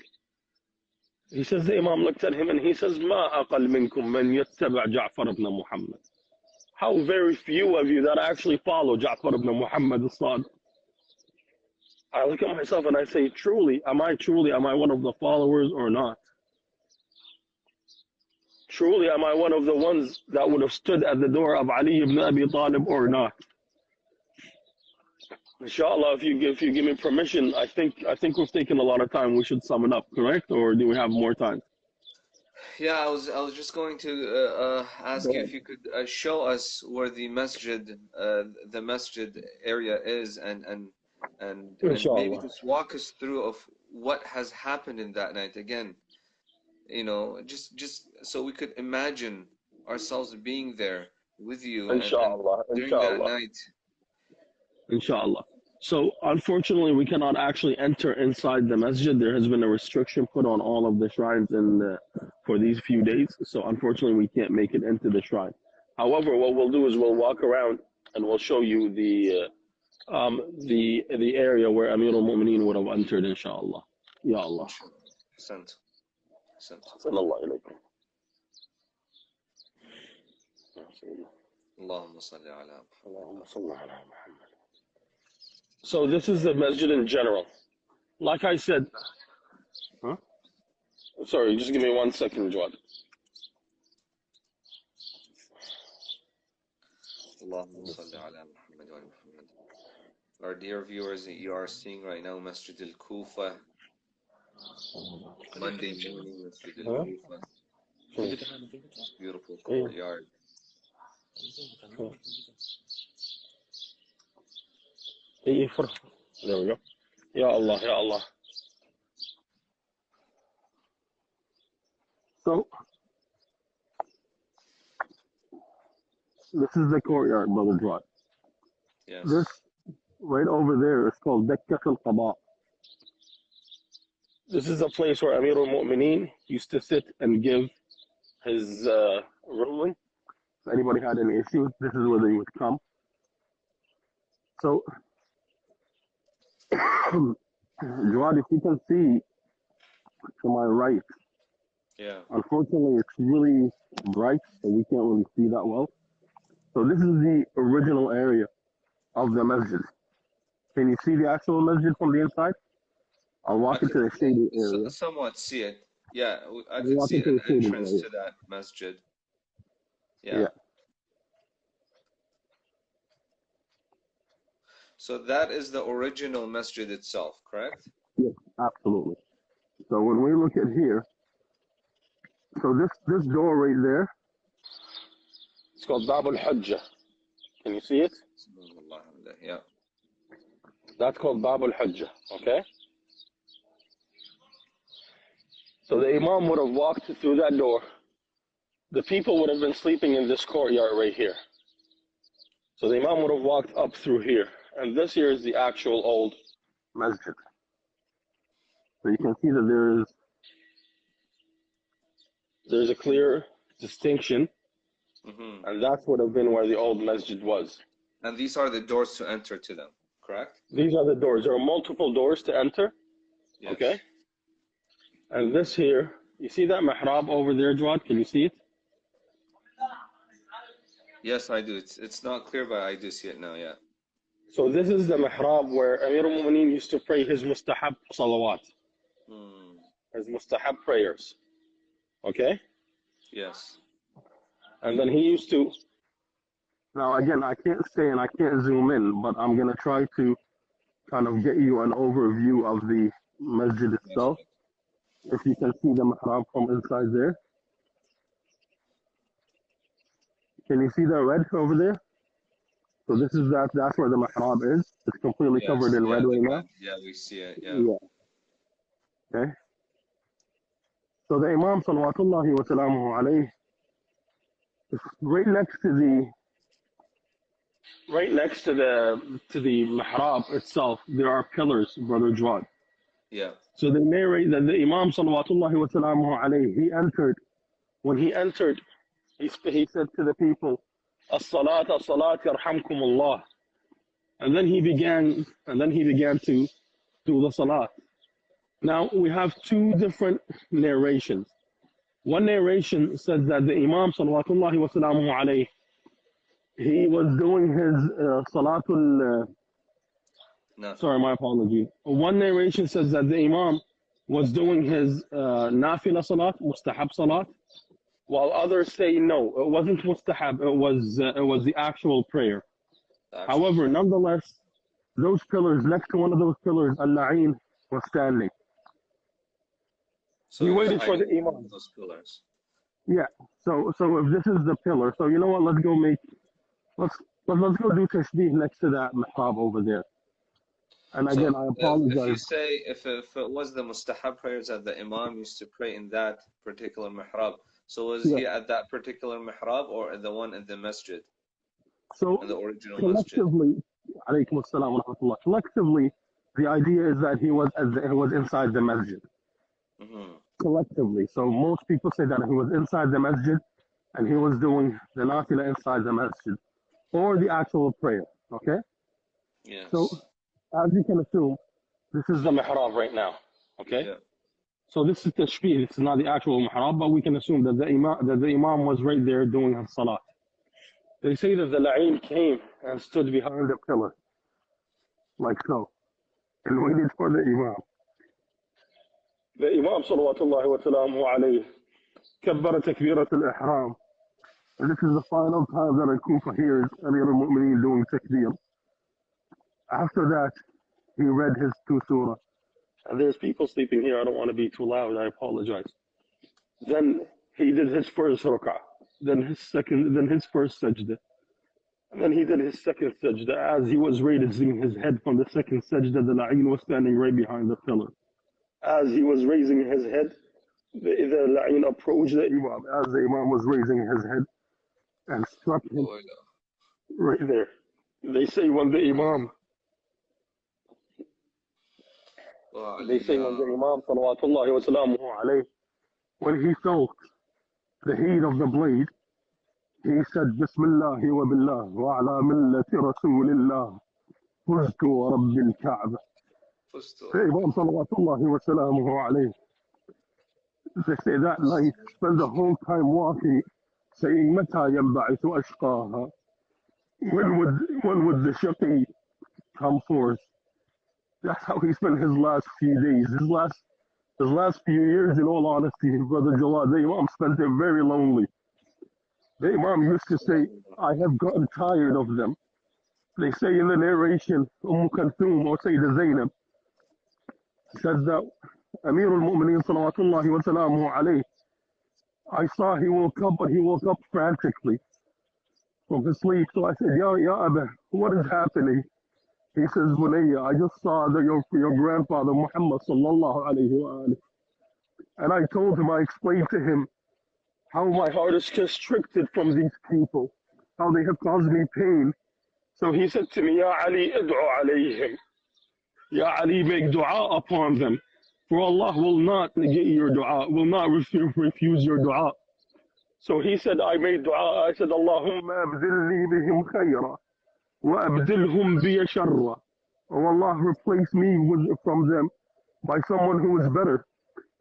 He says, the Imam looked at him and he says, Ma aqal minkum man yattaba Ja'far ibn Muhammad. How very few of you that actually follow Ja'far ibn Muhammad al-Sadiq. I look at myself and I say, am I one of the followers or not? Truly, am I one of the ones that would have stood at the door of Ali ibn Abi Talib or not? Inshallah, if you give me permission, I think we've taken a lot of time. We should sum it up, correct? Or do we have more time? Yeah, I was just going to ask you if you could show us where the masjid area is, and maybe Inshallah. just walk us through of what has happened in that night. Again, you know, just so we could imagine ourselves being there with you and Inshallah. during that Inshallah. night. Inshallah. So unfortunately, we cannot actually enter inside the masjid. There has been a restriction put on all of the shrines for these few days. So unfortunately, we can't make it into the shrine. However, what we'll do is we'll walk around and we'll show you the area where Amir al-Mu'mineen would have entered, inshallah. Ya Allah. Sent. Sallallahu alaykum. Allahumma salli ala Muhammad. So this is the masjid in general. Like I said, sorry, just give me 1 second, Jawad. Allahumma salli ala Muhammad wa Muhammad. Our dear viewers, you are seeing right now Masjid al-Kufa. Monday morning, Masjid al-Kufa. Beautiful courtyard. There we go. Ya Allah, Ya Allah. So, this is the courtyard, Brother Jawad. Yes. This, right over there, is called Dakkat al-Qaba. This is a place where Amir al-Mu'mineen used to sit and give his ruling. If anybody had any issues, this is where they would come. So, Jawad, if you can see to my right, Yeah. unfortunately it's really bright, so we can't really see that well. So this is the original area of the masjid. Can you see the actual masjid from the inside? I'll walk into the shady area. Somewhat see it. Yeah, I can see an entrance to that masjid. Yeah. So that is the original masjid itself, correct? Yes, absolutely. So when we look at here, so this door right there, it's called Bab al-Hajjah. Can you see it? Yeah. That's called Bab al-Hajjah, okay? So the Imam would have walked through that door. The people would have been sleeping in this courtyard right here. So the Imam would have walked up through here. And this here is the actual old masjid. So you can see that there's a clear distinction. Mm-hmm. And that would have been where the old masjid was. And these are the doors to enter to them, correct? These are the doors. There are multiple doors to enter. Yes. Okay. And this here, you see that mihrab over there, Jawad? Can you see it? Yes, I do. It's not clear, but I do see it now, yeah. So this is the mihrab where Amir al-Mu'mineen used to pray his mustahab salawat. His mustahab prayers. Okay? Yes. And then he used to... Now again, I can't stay and I can't zoom in, but I'm going to try to kind of get you an overview of the masjid itself. If you can see the mihrab from inside there. Can you see the red over there? So this is that's where the mihrab is. It's completely covered in red right now. Yeah, we see it, yeah. Okay. So the Imam salawatullahi wa salamuhu alayhi, right next to the mihrab itself, there are pillars, Brother Jawad. Yeah. So they narrate that the Imam salawatullahi wa salamuhu alayhi, when he entered, he said to the people, As-salat, as-salat, yarhamkumullah. And then he began to do the salat. Now we have two different narrations. One narration says that the Imam salawatullahi wa salamuhu alayhi, he was doing his salatul. Sorry, my apology. One narration says that the Imam was doing his nafila salat, mustahab salat, while others say no, it wasn't mustahab, it was the actual prayer. However, nonetheless, those pillars, next to one of those pillars, Al-La'in was standing. So he waited for the Imam. Those pillars. Yeah. So if this is the pillar, so you know what? Let's let's go do tashbih next to that mihrab over there. And So again, I if you apologize. say if it was the mustahab prayers that the Imam used to pray in that particular mihrab, so was Yeah. he at that particular mihrab or at the one in the masjid, in the So original masjid? collectively, alaykum assalam wa rahmatullah. Collectively, the idea is that he was inside the masjid. Mm-hmm. Collectively, so most people say that he was inside the masjid and he was doing the nafila inside the masjid or the actual prayer. Okay. So Yes. as you can assume, this is the mihrab right now. Okay. Yeah. So this is tashbih. This is not the actual mihrab, but we can assume that the imam was right there doing his salat. They say that the la'in came and stood behind the pillar, like so, and waited for the imam. The imam salawatullahi wa salamu alayhi kabbara takbirat al-ihram. And this is the final time that Al-Kufa hears Amir al-Mu'mineen doing takbir. After that, he read his two surah. And there's people sleeping here. I don't want to be too loud. I apologize. Then he did his first rak'ah. Then his second. Then his first sajda. And then he did his second sajda. As he was raising his head from the second sajda, the la'in was standing right behind the pillar. As he was raising his head, the la'in approached the imam. As the imam was raising his head and struck him right there. They say when the imam, salawatullahi wa salamuhu alayhi, when he felt the heat of the blade, he said, Bismillah wa billah wa ala millati rasulillah, fuztu wa rabbil ka'bah. The Imam salawatullahi wa salamuhu alayhi, they say that night, spent the whole time walking, saying, Mata yanba'ithu ashqaha. When would the shaqi come forth? That's how he spent his last few days. His last few years, in all honesty, Brother Jawad, the Imam spent it very lonely. The Imam used to say, I have gotten tired of them. They say in the narration, Kulthum or Sayyidah Zainab says that Amir al-Mu'mineen salawatullahi wa salamuhu alayhi, I saw he woke up, but he woke up frantically from his sleep. So I said, Ya Abba, what is happening? He says, Bunayya, I just saw that your grandfather Muhammad sallallahu alayhi wa alayhi. And I told him, I explained to him how my heart is constricted from these people, how they have caused me pain. So he said to me, Ya Ali, id'u alayhim. Ya Ali, make dua upon them. For Allah will not negate your dua, will not refuse your dua. So he said, I made dua. I said, Allahumma abdilni bihim khayra, wa abdilhum biya sharra. Oh Allah, replace me from them by someone who is better,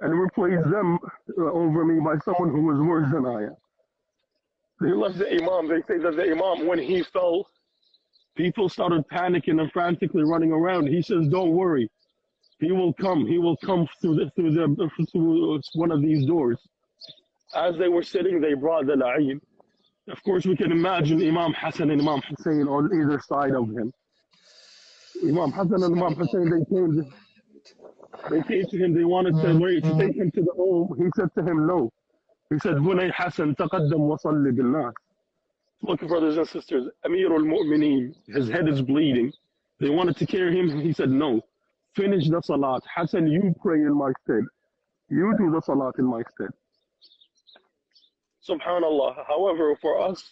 and replace them over me by someone who is worse than I am. They left the Imam. They say that the Imam, when he fell, people started panicking and frantically running around. He says, don't worry. He will come. He will come through one of these doors. As they were sitting, they brought the la'in. Of course, we can imagine Imam Hassan and Imam Hussein on either side of him. Imam Hassan and Imam Hussein, they came to him. They wanted to take him to the home. He said to him, no. He said, Bunay Hassan, taqaddam wa salli bil nas. Look, brothers and sisters, Amir al-Mu'mineen, his head is bleeding. They wanted to carry him. He said, no, finish the salat. Hassan, you pray in my stead. You do the salat in my stead. Subhanallah. However, for us,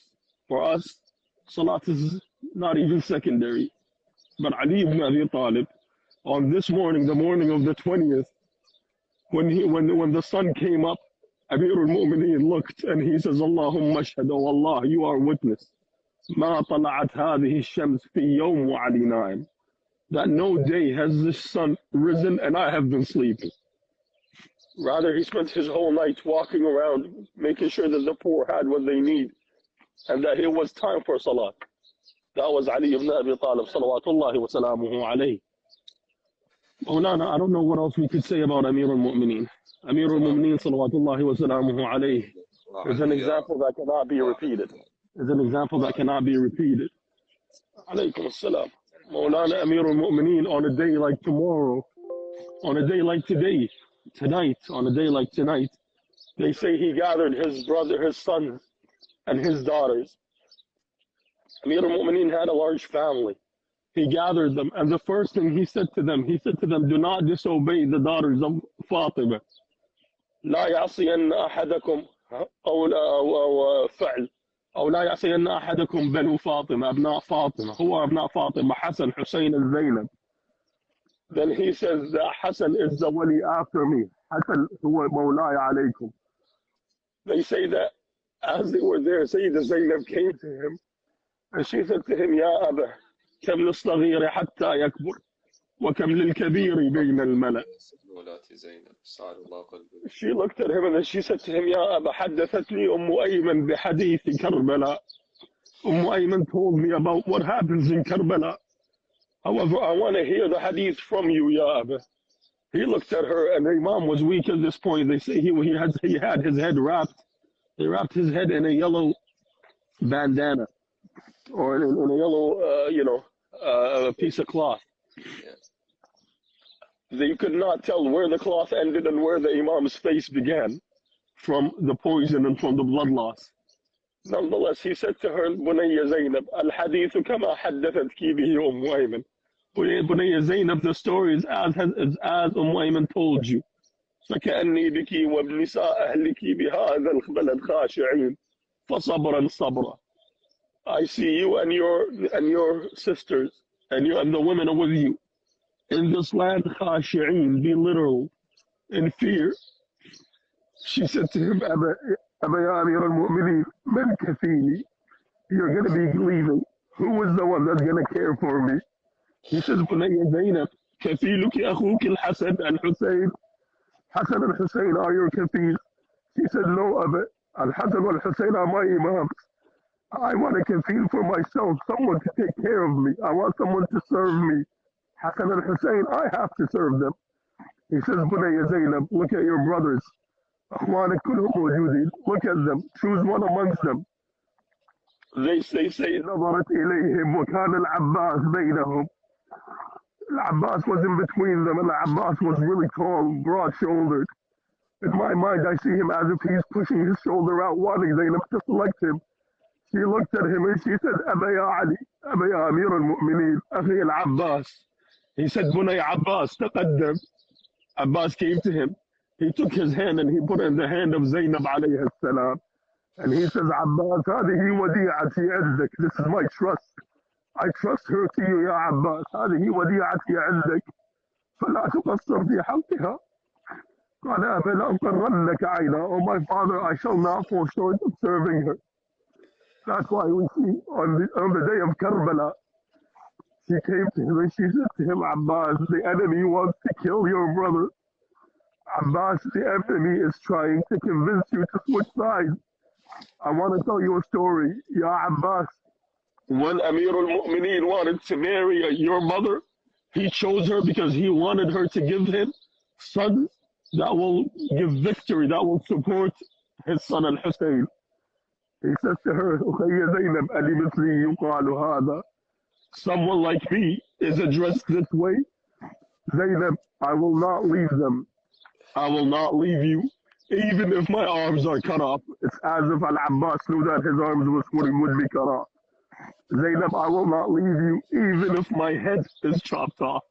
salat is not even secondary. But Ali ibn Abi Talib, on this morning, the morning of the 20th, when the sun came up, Amir al-Mu'mineen looked and he says, Allahumma ashhad, oh Allah, you are witness. ما طلعت هذه الشمس في يوم وعلي نائم. That no day has this sun risen and I have been sleeping. Rather, he spent his whole night walking around, making sure that the poor had what they need and that it was time for salat. That was Ali ibn Abi Talib, salawatullahi wa salamuhu alayhi. Maulana, I don't know what else we could say about Amir al-Mu'mineen. Amir al-Mu'mineen, salawatullahi wa salamuhu alayhi, is an example that cannot be repeated. Is an example that cannot be repeated. Alaykum as-salam. Maulana Amir al-Mu'mineen, on a day like tomorrow, on a day like today, tonight, on a day like tonight, They say he gathered his brother, his sons, and his daughters. Amir al-Mu'mineen had a large family. He gathered them, and the first thing he said to them, do not disobey the daughters of Fatima. لا يعصين أحدكم أو فعل أو لا يعصين أحدكم بنو فاطمة أبناء فاطمة هو أبناء فاطمة حسن حسين الزينب. Then he says that Hassan is the wali after me. Hassan هو مولاي عليكم. They say that as they were there, Sayyida Zainab came to him and she said to him, يا أبا كم للصغير حتى يكبر وكم للكبير بين الملأ. She looked at him and then she said to him, يا أبا حدثتني أيمن بحديث كربلاء. Ayman told me about what happens in Karbala. However, I want to hear the hadith from you, Ya Abba. He looked at her, and the Imam was weak at this point. They say he had his head wrapped. They wrapped his head in a yellow bandana, or in a yellow, piece of cloth. They could not tell where the cloth ended and where the Imam's face began from the poison and from the blood loss. Nonetheless, he said to her, بني زينب الحديث كما حدثتك به أيمن. بني زينب, the story is as Ayman told you. فكأني بك وبنساء أهلك بهذا البلد خاشعين فصبرا صبرا. I see you and your sisters and the women are with you in this land خاشعين, be literal, in fear. She said to him, أبا يا أمير المؤمنين من كفيلي? You're going to be leaving. Who is the one that's going to care for me? He says, بني زينب كفيلك أخوك الحسن الحسين. Hassan and Hussein are your kafil. She said, no, Abba. Al-Hassan and Hussein are my imams. I want a kafil for myself, someone to take care of me. I want someone to serve me. Hassan and Hussein, I have to serve them. He says, بني زينب, look at your brothers. أخوانك كلهم موجودين. Look at them. Choose one amongst them. They say, نظرت إليهم وكان العباس بينهم. Al-Abbas was in between them, and Al-Abbas was really tall, broad-shouldered. In my mind, I see him as if he's pushing his shoulder out, wanting Zainab to select him. She looked at him and she said, أبا يا علي, أبا يا أمير المؤمنين, أخي العباس. He said, بني عباس, تقدم. Abbas came to him. He took his hand and he put it in the hand of Zainab alayhi salam. And he says, Abbas, هذه وديعتي عندك. This is my trust. I trust her to you, يا عباس. هذه وديعتي عندك. فلا تقصر في حقها. قال أبا لأقرنك عينا. Oh my father, I shall not fall short of serving her. That's why we see on the day of Karbala, she came to him and she said to him, Abbas, the enemy wants to kill your brother. Abbas, the enemy is trying to convince you to switch sides. I want to tell you a story, Ya Abbas. When Amir al-Mu'mineen wanted to marry your mother, he chose her because he wanted her to give him sons that will give victory, that will support his son al-Hussein. He says to her, أخي زينب ألي مثلي يقال هذا. Someone like me is addressed this way. Zainab, I will not leave them. I will not leave you, even if my arms are cut off. It's as if Al-Abbas knew that his arms would be cut off. Zainab, I will not leave you, even if my head is chopped off.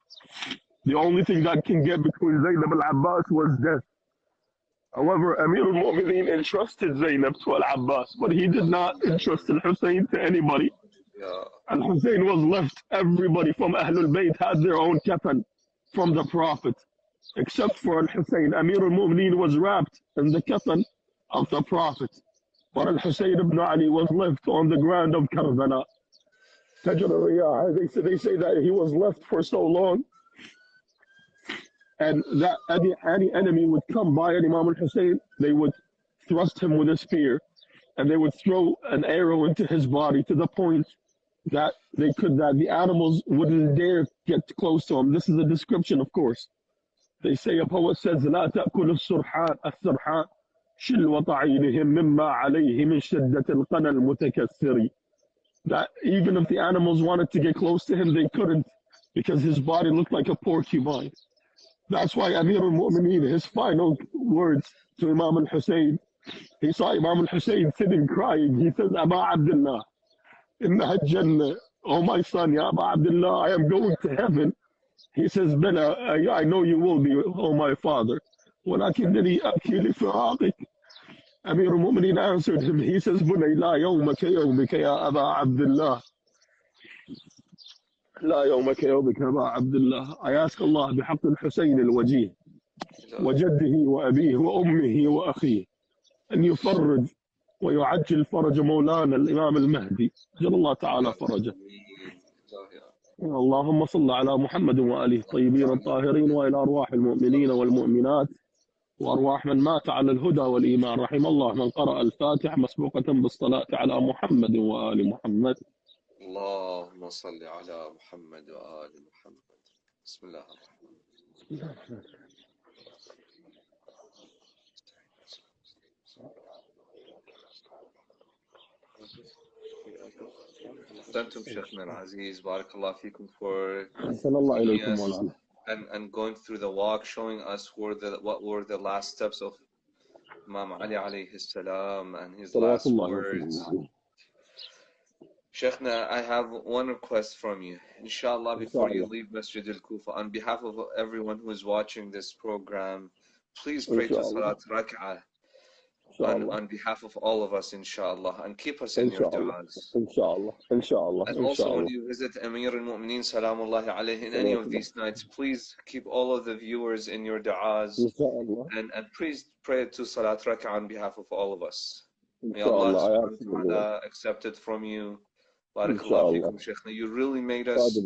The only thing that can get between Zainab and Al-Abbas was death. However, Amir al-Mu'mineen entrusted Zainab to Al-Abbas, but he did not entrust Al-Hussein to anybody. Al-Hussein was left. Everybody from Ahlul Bayt had their own kafan from the Prophet, except for Al-Hussein. Amir al-Mu'mineen was wrapped in the kafan of the Prophet, but Al-Hussein ibn Ali was left on the ground of Karbala. They say that he was left for so long, and that any enemy would come by Imam al-Hussein, they would thrust him with a spear, and they would throw an arrow into his body to the point that the animals wouldn't dare get close to him. This is a description, of course. They say, a poet says, لا تأكل السرحان شلوة عينهم مما عليه من شدة القنا المتكسر. That even if the animals wanted to get close to him, they couldn't, because his body looked like a porcupine. That's why Amir al-Mu'mineen, his final words to Imam al-Hussein, he saw Imam al-Hussein sitting crying. He says, Aba Abdullah, innaha jannah. Oh my son, Ya Aba Abdullah, I am going to heaven. He says, Bala, I know you will be, oh my father. ولكنني أبكي لفراقك. Amir al-Mu'mineen answered him. He says, بني لا يومك يومك يا أبا عبد الله. لا يومك يومك يا أبا عبد الله. I ask Allah بحق الحسين الوجيه وجده وأبيه وأمه وأخيه أن يفرج ويعجل فرج مولانا الإمام المهدي جل الله تعالى فرجه. اللهم صل على محمد وآله الطيبين الطاهرين وإلى أرواح المؤمنين والمؤمنات وأرواح من مات على الهدى والإيمان. رحم الله من قرأ الفاتحة مسبوقة بالصلاة على محمد وآل محمد. اللهم صل على محمد وآل محمد. بسم الله الرحمن الرحيم. أحسنتم شيخنا العزيز. بارك الله فيكم for taking us and going through the walk, showing us what were the last steps of Imam Ali alayhi salam and his last words. Sheikhna, I have one request from you. Inshallah, before you leave Masjid al-Kufa, on behalf of everyone who is watching this program, please pray to Salat Rak'ah on behalf of all of us, inshallah, and keep us in your du'as. Inshallah. And also when you visit Amir al-Mu'mineen salamullahi alayhi in any of these nights, please keep all of the viewers in your du'as, and please pray to Salat Rak'ah on behalf of all of us. May Allah subhanahu wa ta'ala accept it from you. Barakallahu feekum, Sheikhna. You really made us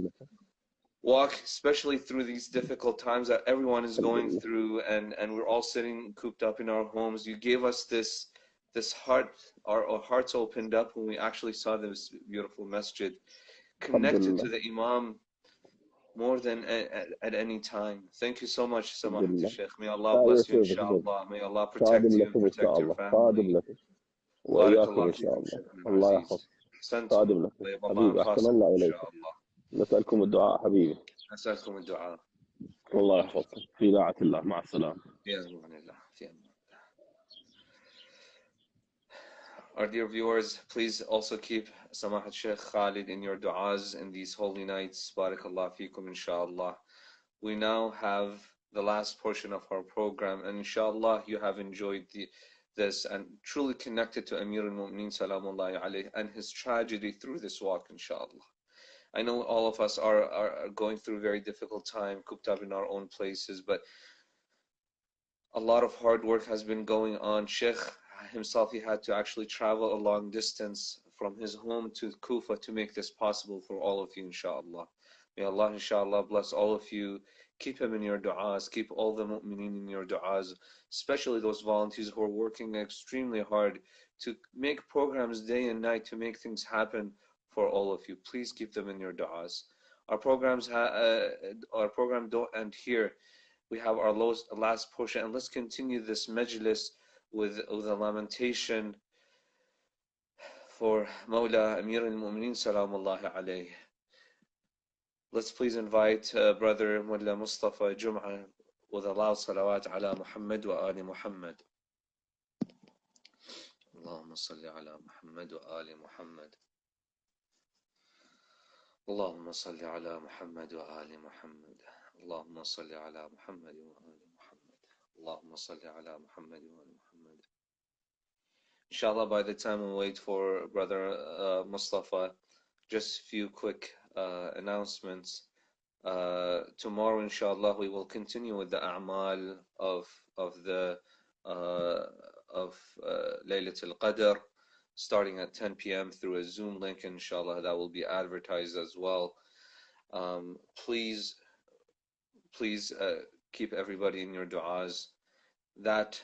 walk, especially through these difficult times that everyone is going through, and we're all sitting cooped up in our homes. You gave us this heart, our hearts opened up when we actually saw this beautiful masjid, connected to the Imam more than at any time. Thank you so much, Samahat Sheikh. May Allah bless you, inshallah. May Allah protect you and protect your family. وإياكم إن شاء الله. الله يحفظ. خادم لك حبيبي. أحسن الله إليك. نسألكم الدعاء حبيبي. نسألكم الدعاء. الله يحفظكم. في طاعة الله. مع السلامة. في أمان الله. في أمان الله. Our dear viewers, please also keep Samahat Sheikh Khalid in your du'as in these holy nights. Barakallah fikum, inshallah. We now have the last portion of our program, and inshallah you have enjoyed this and truly connected to Amir al-Mu'mineen salamullahi alayhi and his tragedy through this walk, inshallah. I know all of us are going through a very difficult time, cooped up in our own places, but a lot of hard work has been going on. Sheikh himself, he had to actually travel a long distance from his home to Kufa to make this possible for all of you, inshallah. May Allah, inshallah, bless all of you. Keep him in your du'as. Keep all the mu'mineen in your du'as, especially those volunteers who are working extremely hard to make programs day and night to make things happen for all of you. Please keep them in your du'as. Our program don't end here. We have our last portion, and let's continue this majlis with a lamentation for Mawla Amir al-Mu'mineen salamullahi alayhi. Let's please invite Brother Mullah Mustafa Jum'ah with a loud salawat ala Muhammad wa ali Muhammad. Allahumma salli ala Muhammad wa ali Muhammad. Allahumma salli ala Muhammad wa ali Muhammad. Allahumma salli ala Muhammad wa ali Muhammad. Allahumma salli ala Muhammad wa ali Muhammad. Inshallah, by the time we wait for Brother Mustafa, just a few quick announcements. Tomorrow, inshallah, we will continue with the a'mal of Laylatul Qadr, starting at 10 p.m. through a Zoom link, inshallah, that will be advertised as well. Please keep everybody in your du'as. That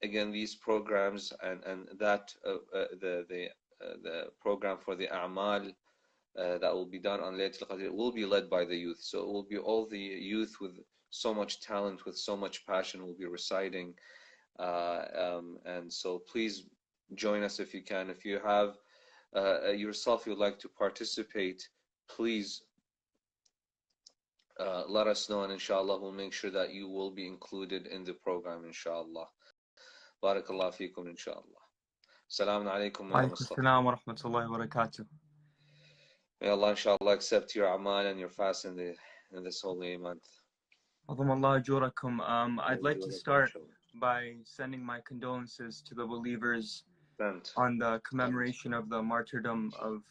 again, these programs and that the program for the a'mal that will be done on Laylatul Qadr will be led by the youth. So it will be all the youth with so much talent, with so much passion, will be reciting. And so please join us if you can. If you have yourself, you'd like to participate, please let us know, and inshallah we'll make sure that you will be included in the program, inshallah. Barakallah feekum, inshallah. Assalamu alaikum ya Mustafa. Alaikum wa rahmatullahi wa barakatuh. May Allah inshallah accept your amal and your fast in this holy month. I'd like to start by sending my condolences to the believers on the commemoration of the martyrdom of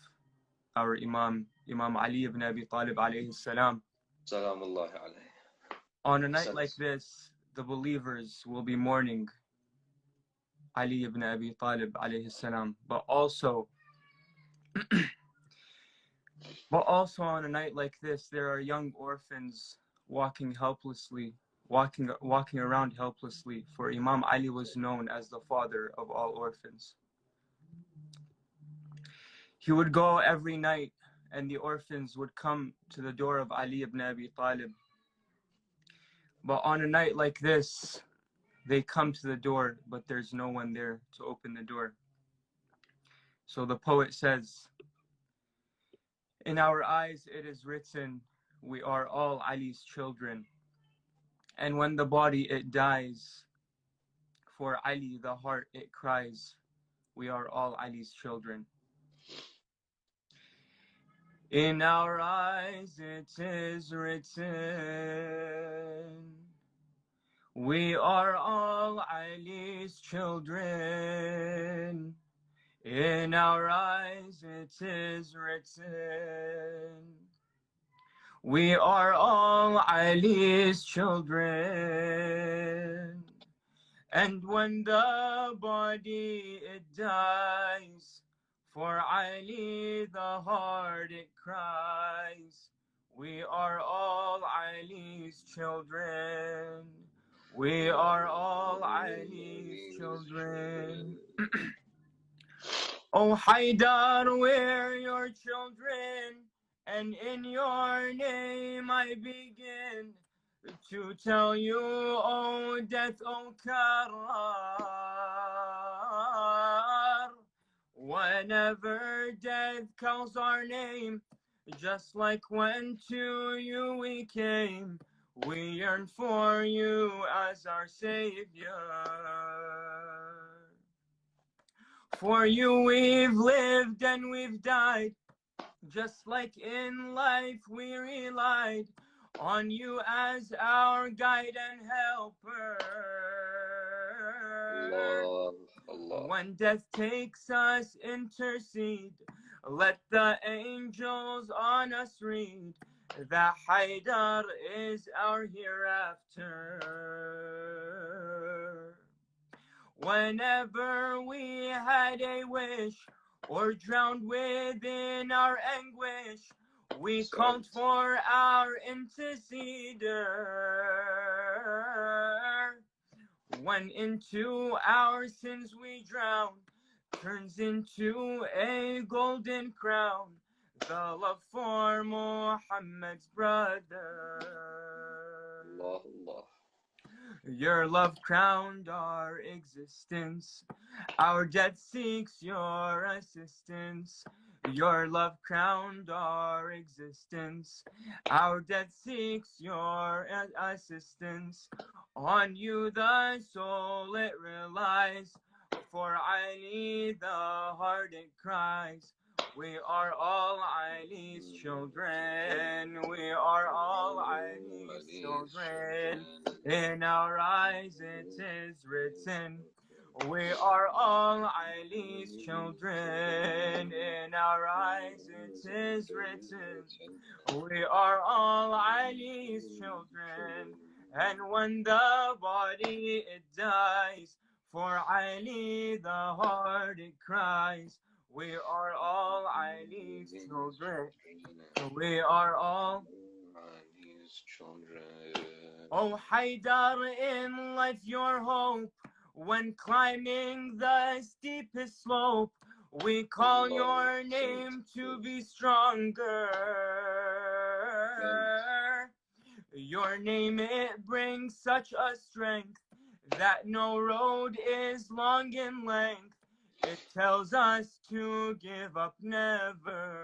our Imam Ali ibn Abi Talib alayhi salam. Salamullahi alayhi. On a night like this, the believers will be mourning Ali ibn Abi Talib alayhi salam, but also on a night like this, there are young orphans walking around helplessly, for Imam Ali was known as the father of all orphans. He would go every night and the orphans would come to the door of Ali ibn Abi Talib. But on a night like this, they come to the door, but there's no one there to open the door. So the poet says, "In our eyes it is written, we are all Ali's children. And when the body it dies, for Ali the heart it cries, we are all Ali's children. In our eyes it is written, we are all Ali's children. In our eyes it is written, we are all Ali's children. And when the body it dies, for Ali the heart it cries, we are all Ali's children. We are all Ali's children." Oh Haidar, we're your children, and in your name I begin to tell you, oh death, oh Karar. Whenever death calls our name, just like when to you we came, we yearn for you as our Savior. For you we've lived and we've died, just like in life we relied on you as our guide and helper. Allah. When death takes us, intercede, let the angels on us read that Haidar is our hereafter. Whenever we had a wish or drowned within our anguish, we called for our interceder. When into our sins we drown, turns into a golden crown, the love for Muhammad's brother. Allah, Allah. Your love crowned our existence. Our death seeks your assistance. Your love crowned our existence. Our death seeks your assistance. On you the soul it relies. For Ali the heart it cries. We are all Ali's children. We are all Ali's children. In our eyes it is written, we are all Ali's children. In our eyes it is written, we are all Ali's children. And when the body it dies, for Ali the heart it cries, we are all Ali's children. We are all Ali's children. Oh Haidar, in life your hope, when climbing the steepest slope, we call your name to be stronger. Your name, it brings such a strength that no road is long in length. It tells us to give up never.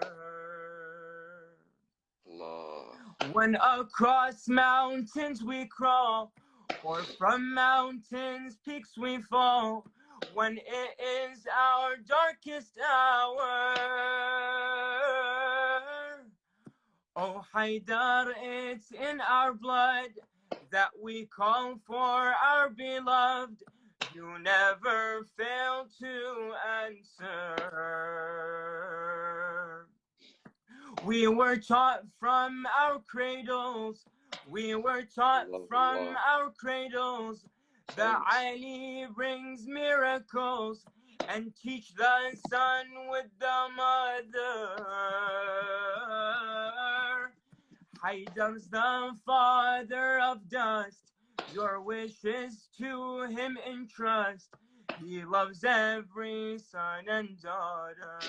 Allah. When across mountains we crawl, or from mountains peaks we fall, when it is our darkest hour. Oh Haidar, it's in our blood that we call for our beloved. You never fail to answer. We were taught from our cradles, we were taught from our cradles that Ali brings miracles and teach the son with the mother. Haidar's the father of dust, your wishes to him entrust. He loves every son and daughter.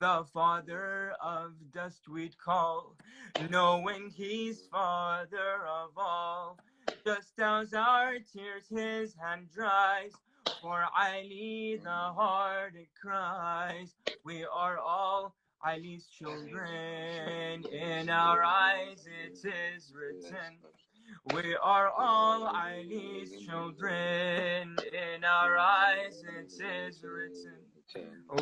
The father of dust we'd call, knowing he's father of all. Just as our tears his hand dries, for Ali the heart it cries. We are all Ali's children, in our eyes it is written. We are all Ali's children, in our eyes it is written.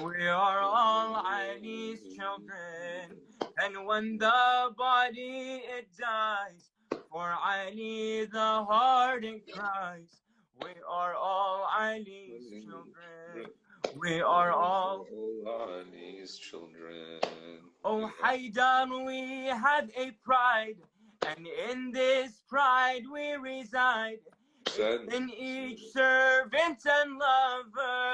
We are all Ali's children, and when the body it dies, for Ali the heart it cries. We are all Ali's children. We are all Ali's children. Oh Haidar, we have a pride, and in this pride we reside. In each servant and lover,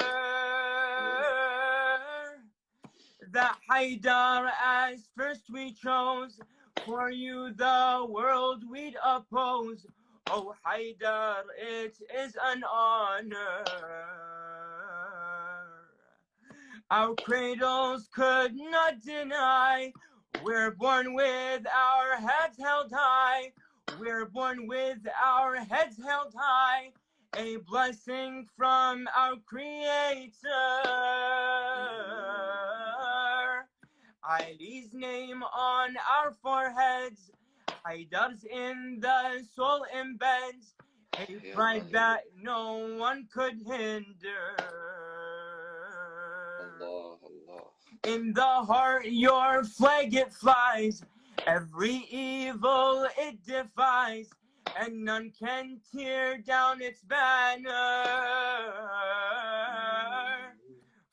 that Haidar as first we chose, for you the world we'd oppose. Oh Haidar, it is an honor. Our cradles could not deny, we're born with our heads held high. We're born with our heads held high, a blessing from our Creator. Ali's name on our foreheads, Haidar's in the soul embeds, a pride that no one could hinder. In the heart your flag it flies, every evil it defies, and none can tear down its banner.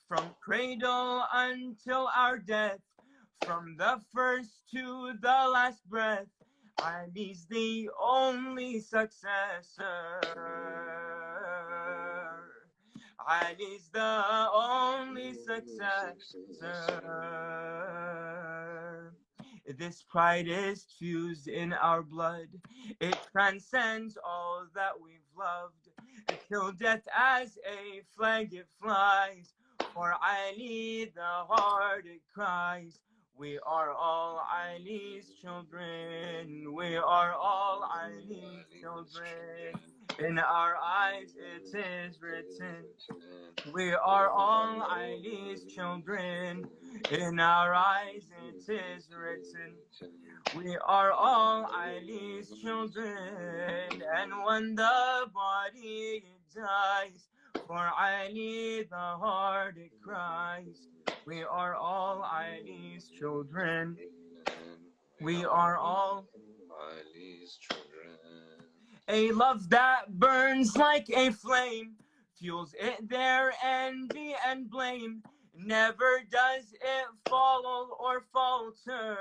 From cradle until our death, from the first to the last breath, Ali's the only successor. Ali's the only successor. This pride is fused in our blood. It transcends all that we've loved. Till death as a flag it flies. For Ali the heart it cries. We are all Ali's children. We are all Ali's children. In our eyes it is written. We are all Ali's children. In our eyes it is written. We are all Ali's children. And when the body dies, for Ali the heart it cries. We are all Ali's children. We are all Ali's children. A love that burns like a flame, fuels it their envy and blame. Never does it fall or falter.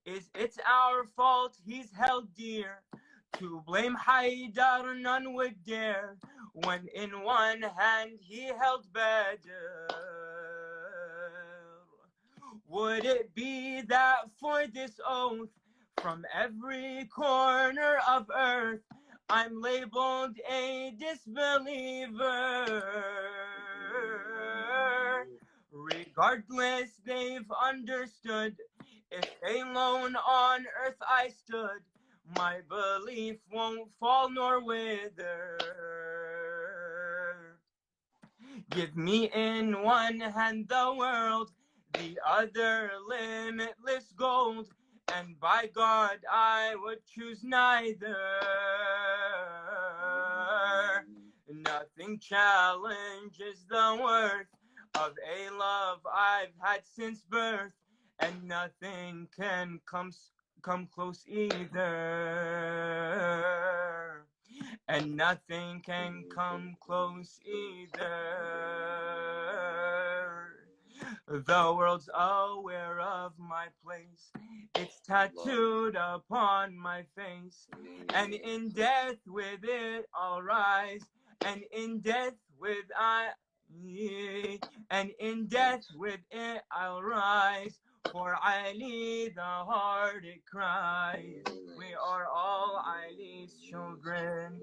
Is it our fault he's held dear? To blame Haidar none would dare, when in one hand he held better. Would it be that for this oath, from every corner of earth, I'm labeled a disbeliever? Regardless, they've understood, if alone on earth I stood, my belief won't fall nor wither. Give me in one hand the world, the other limitless gold, and by God I would choose neither. Nothing challenges the worth of a love I've had since birth, and nothing can come close either. And nothing can come close either. The world's aware of my place. It's tattooed upon my face. And in death with it I'll rise. And in death with it I'll rise. For Ali the heart it cries. We are all Ali's children.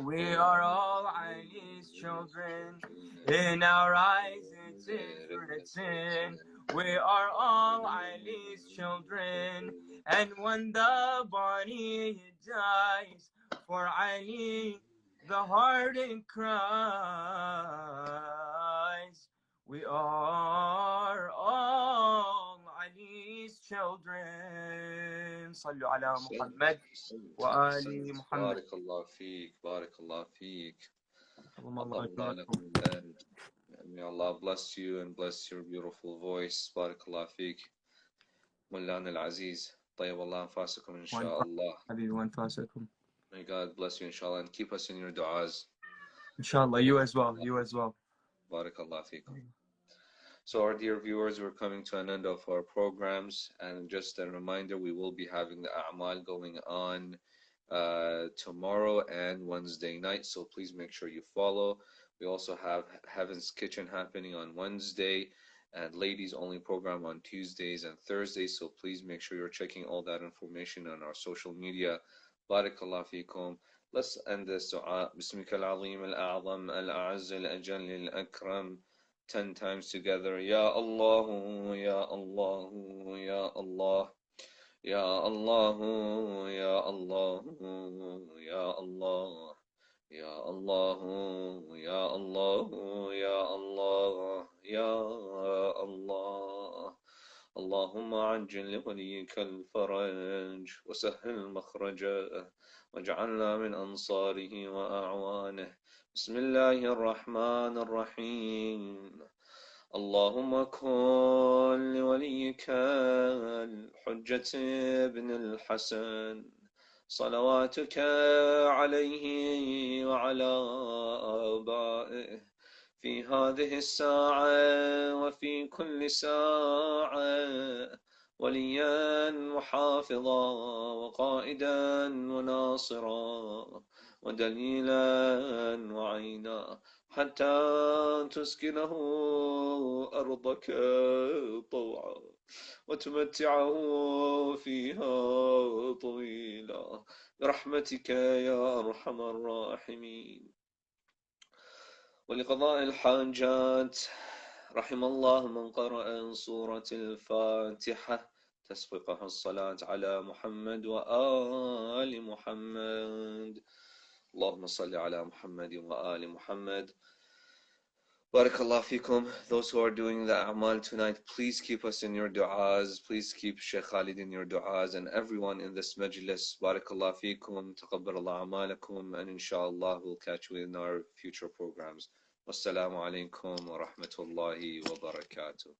We are all Ali's children. In our eyes it is written. We are all Ali's children. And when the body dies, for Ali the heart it cries. We are all Ali's children. صلوا على محمد وآل محمد. بارك الله فيك. بارك الله فيك. May Allah bless you and bless your beautiful voice. بارك الله فيك. مولانا العزيز. طيب الله أنفاسكم إن شاء الله. حبيبي وأنفاسكم. May God bless you inshallah and keep us in your du'as. Inshallah, you as well. You as well. بارك الله فيكم. So our dear viewers, we're coming to an end of our programs, and just a reminder, we will be having the A'mal going on tomorrow and Wednesday night, so please make sure you follow. We also have Heaven's Kitchen happening on Wednesday and ladies only program on Tuesdays and Thursdays, so please make sure you're checking all that information on our social media. Barakallah fikum. Let's end this dua. Bismika al-azim al-a'zam al-a'azz al-ajal al-akram. 10 times together. Ya Allah, Ya Allah, Ya Allah, Ya Allah, Ya Allah, Ya Allah, Ya Allah, Ya Allah, Ya Allah, Ya Allah. اللهم عجل لوليك الفرج وسهل مخرجه واجعلنا من أنصاره وأعوانه. بسم الله الرحمن الرحيم. اللهم كن لوليك الحجة ابن الحسن صلواتك عليه وعلى آبائه في هذه الساعة وفي كل ساعة وليا وحافظا وقائدا وناصرا ودليلا وعينا حتى تسكنه أرضك طوعا وتمتعه فيها طويلا برحمتك يا أرحم الراحمين. ولقضاء الحاجات رحم الله من قرأ سورة الفاتحة تسبقها الصلاة على محمد وآل محمد. اللهم صل على محمد وآل محمد. Barakallah fikum. Those who are doing the A'mal tonight, please keep us in your du'as. Please keep Sheikh Khalid in your du'as and everyone in this majlis. Barakallah fikum. Taqabbalallah a'malakum. And inshallah we'll catch you in our future programs. Wassalamu alaikum wa rahmatullahi wa barakatuh.